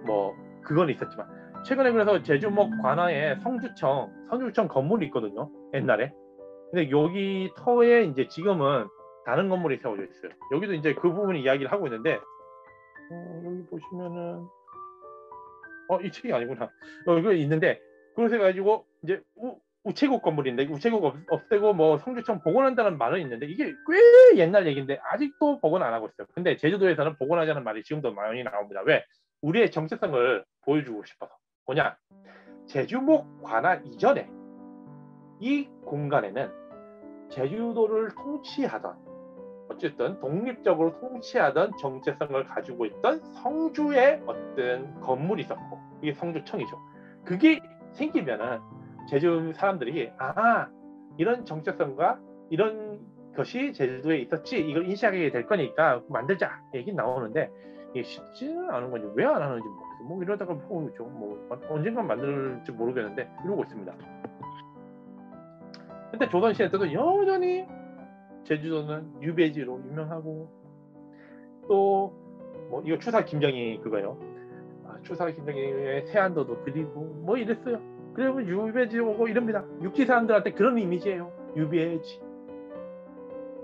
뭐 그건 있었지만, 최근에 그래서 제주목 관아에 성주청 건물이 있거든요, 옛날에. 근데 여기 터에 이제 지금은 다른 건물이 세워져 있어요. 여기도 이제 그 부분 이야기를 하고 있는데, 여기 보시면은 이 책이 아니구나. 여기 있는데, 그래서 해가지고 이제 우체국 건물인데, 우체국 없애고 뭐 성주청 복원한다는 말은 있는데, 이게 꽤 옛날 얘기인데 아직도 복원 안 하고 있어요. 근데 제주도에서는 복원하자는 말이 지금도 많이 나옵니다. 왜? 우리의 정체성을 보여주고 싶어서. 뭐냐? 제주목 관아 이전에 이 공간에는 제주도를 통치하던, 어쨌든 독립적으로 통치하던 정체성을 가지고 있던 성주의 어떤 건물이 있었고, 이게 성주청이죠. 그게 생기면은 제주 사람들이 이런 정체성과 이런 것이 제주도에 있었지, 이걸 인식하게 될 거니까 만들자 얘기 나오는데, 이게 쉽지는 않은 건지 왜 안 하는지 모르겠어요. 뭐 이러다가 뭐 언젠간 만들지 모르겠는데 이러고 있습니다. 근데 조선시대 때도 여전히 제주도는 유배지로 유명하고, 또 뭐 이거 추사 김정희 그거요. 추사 김정희의 세안도도 그리고 뭐 이랬어요. 그리고 유배지 오고 이럽니다. 육지 사람들한테 그런 이미지예요. 유배지.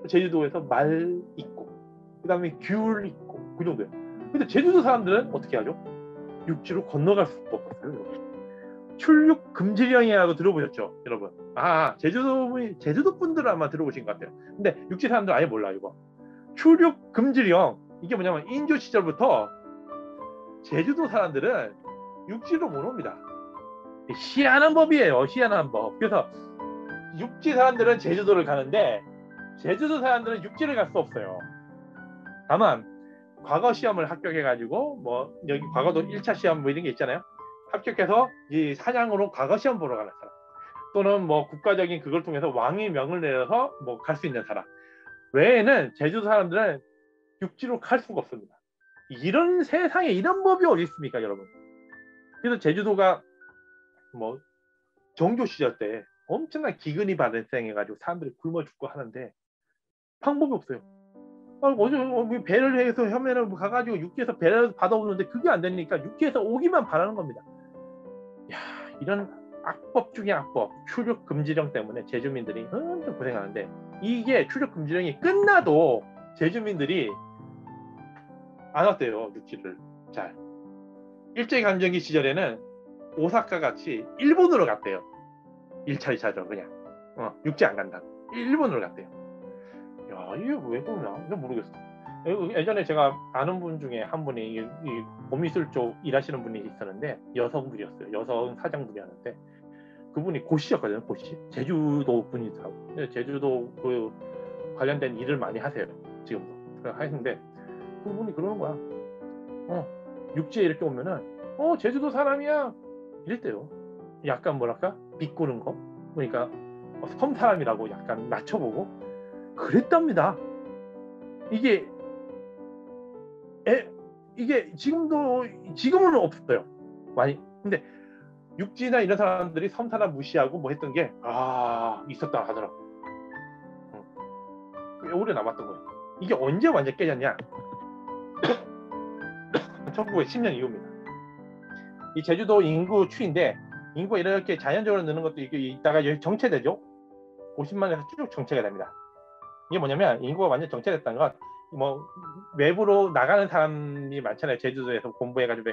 제주도에서 말 있고, 그 다음에 귤 있고, 그 정도예요. 근데 제주도 사람들은 어떻게 하죠? 육지로 건너갈 수가 없어요. 출육 금지령이라고 들어보셨죠, 여러분? 제주도 분들은 아마 들어보신 것 같아요. 근데 육지 사람들 아예 몰라 이거. 출육 금지령, 이게 뭐냐면 인조 시절부터 제주도 사람들은 육지로 못 옵니다. 희한한 법이에요, 희한한 법. 그래서 육지 사람들은 제주도를 가는데 제주도 사람들은 육지를 갈 수 없어요. 다만 과거 시험을 합격해가지고, 뭐 여기 과거도 1차 시험 뭐 이런 게 있잖아요. 합격해서 이 사냥으로 과거 시험 보러 가는 사람, 또는 뭐 국가적인 그걸 통해서 왕의 명을 내려서 뭐 갈 수 있는 사람 외에는 제주도 사람들은 육지로 갈 수가 없습니다. 이런 세상에 이런 법이 어디 있습니까, 여러분? 그래서 제주도가 뭐 정조 시절 때 엄청난 기근이 발생해가지고 사람들이 굶어 죽고 하는데 방법이 없어요. 배를 해서 혐해를 가가지고 육지에서 배를 받아오는데 그게 안 되니까 육지에서 오기만 바라는 겁니다. 이런 악법 중에 악법, 출육 금지령 때문에 제주민들이 엄청 고생하는데, 이게 출육 금지령이 끝나도 제주민들이 안 왔대요, 육지를. 잘. 일제강점기 시절에는 오사카 같이 일본으로 갔대요. 1차, 2차죠, 그냥. 육지 안 간다. 일본으로 갔대요. 이게 왜 그러나? 난 모르겠어. 예전에 제가 아는 분 중에 한 분이 이 고미술 쪽 일하시는 분이 있었는데, 여성분이었어요. 여성 사장분이었는데, 그분이 고시였거든요. 고시. 제주도 분이더라고요. 제주도 그 관련된 일을 많이 하세요, 지금도. 하시는데 그분이 그러는 거야. 육지에 이렇게 오면은 제주도 사람이야 이랬대요. 약간 뭐랄까 비꼬는 거. 그러니까 섬 사람이라고 약간 낮춰보고 그랬답니다. 이게 지금은 없어요, 많이. 근데 육지나 이런 사람들이 섬 사람 무시하고 뭐 했던 게 있었다 하더라고. 꽤 오래 남았던 거예요. 이게 언제 완전 깨졌냐? 1910년 이후입니다. 이 제주도 인구 추인데, 인구가 이렇게 자연적으로 느는 것도 있다가 정체되죠. 50만에서 쭉 정체가 됩니다. 이게 뭐냐면, 인구가 완전 정체됐다는 건 뭐 외부로 나가는 사람이 많잖아요, 제주도에서 공부해가지고.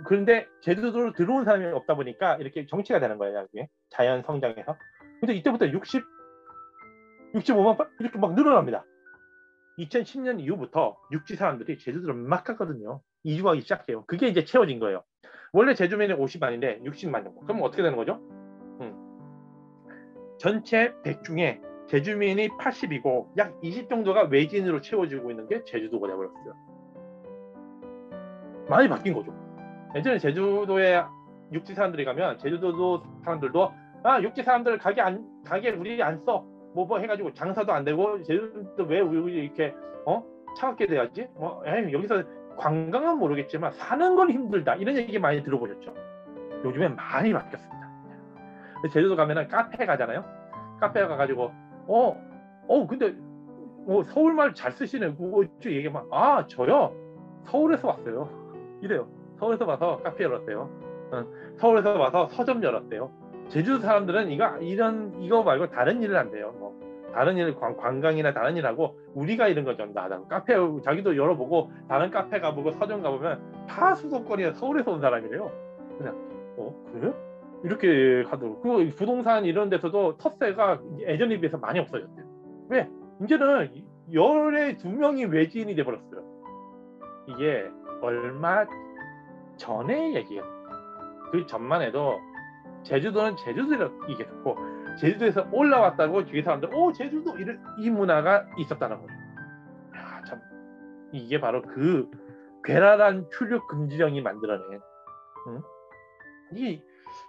그런데 제주도로 들어온 사람이 없다 보니까 이렇게 정체가 되는 거예요, 나중에 자연 성장해서. 근데 이때부터 65만 이렇게 막 늘어납니다. 2010년 이후부터 육지 사람들이 제주도를 막 갔거든요. 이주하기 시작해요. 그게 이제 채워진 거예요. 원래 제주민이 50만인데 60만 정도. 그럼 어떻게 되는 거죠? 전체 100 중에 제주민이 80이고 약 20 정도가 외지인으로 채워지고 있는 게 제주도가 되어버렸어요. 많이 바뀐 거죠. 예전에 제주도에 육지 사람들이 가면 제주도 사람들도 육지 사람들 가게 우리 안 써. 뭐 해가지고 장사도 안 되고 제주도 왜 우리 이렇게 차갑게 돼야지? 여기서 관광은 모르겠지만 사는 건 힘들다. 이런 얘기 많이 들어보셨죠? 요즘엔 많이 바뀌었습니다. 제주도 가면은 카페 가잖아요. 카페 가가지고 근데 서울말 잘 쓰시네. 얘기하면 저요 서울에서 왔어요. 이래요. 서울에서 와서 카페 열었대요. 서울에서 와서 서점 열었대요. 제주도 사람들은 이거 말고 다른 일을 한대요. 다른 일, 관광이나 다른 일 하고 우리가 이런 거 좀 나다. 카페 자기도 열어보고 다른 카페 가보고 서점 가보면 다 수도권이나 서울에서 온 사람이래요. 그냥 그래? 이렇게 하도록. 그리고 부동산 이런 데서도 텃세가 예전에 비해서 많이 없어졌대요. 왜? 이제는 열에 2명이 외지인이 돼버렸어요. 이게 얼마 전의 얘기예요. 그 전만 해도 제주도는 제주도로 얘기했고 제주도에서 올라왔다고 주위 사람들 제주도 이 문화가 있었다는 거죠. 참 이게 바로 그 괴랄한 출nhập 금지령이 만들어낸 이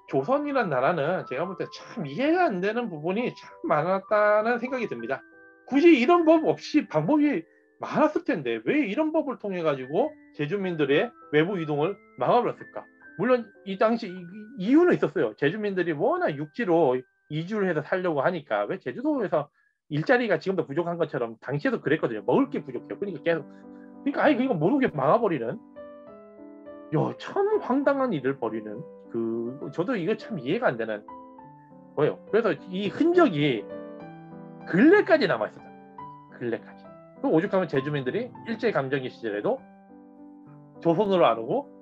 조선이라는 나라는 제가 볼 때 참 이해가 안 되는 부분이 참 많았다는 생각이 듭니다. 굳이 이런 법 없이 방법이 많았을 텐데 왜 이런 법을 통해 가지고 제주민들의 외부 이동을 막아버렸을까? 물론 이 당시 이유는 있었어요. 제주민들이 워낙 육지로 이주를 해서 살려고 하니까 왜 제주도에서 일자리가 지금도 부족한 것처럼 당시에도 그랬거든요. 먹을 게 부족해요. 그러니까 이거 모르게 막아버리는 참 황당한 일을 벌이는 저도 이거 참 이해가 안 되는 거예요. 그래서 이 흔적이 근래까지 남아있었다. 근래까지. 그 오죽하면 제주민들이 일제감정기 시절에도 조선으로 안 오고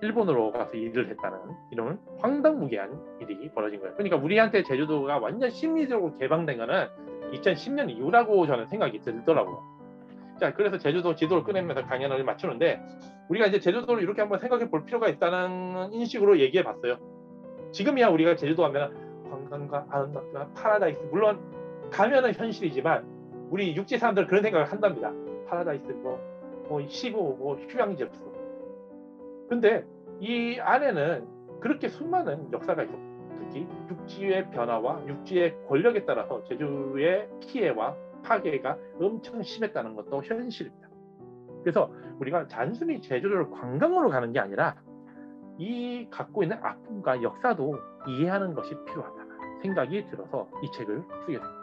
일본으로 가서 일을 했다는 이런 황당무계한 일이 벌어진 거예요. 그러니까 우리한테 제주도가 완전 심리적으로 개방된 거는 2010년 이후라고 저는 생각이 들더라고요. 자, 그래서 제주도 지도를 꺼내면서 강연을 맞추는데 우리가 이제 제주도를 이렇게 한번 생각해 볼 필요가 있다는 인식으로 얘기해 봤어요. 지금이야 우리가 제주도 가면 관광과 아름답다 파라다이스, 물론 가면은 현실이지만 우리 육지 사람들은 그런 생각을 한답니다. 파라다이스 쉬고 휴양지 없어. 근데 이 안에는 그렇게 수많은 역사가 있고 특히 육지의 변화와 육지의 권력에 따라서 제주의 피해와 파괴가 엄청 심했다는 것도 현실입니다. 그래서 우리가 단순히 제주도를 관광으로 가는 게 아니라 이 갖고 있는 아픔과 역사도 이해하는 것이 필요하다는 생각이 들어서 이 책을 쓰게 됩니다.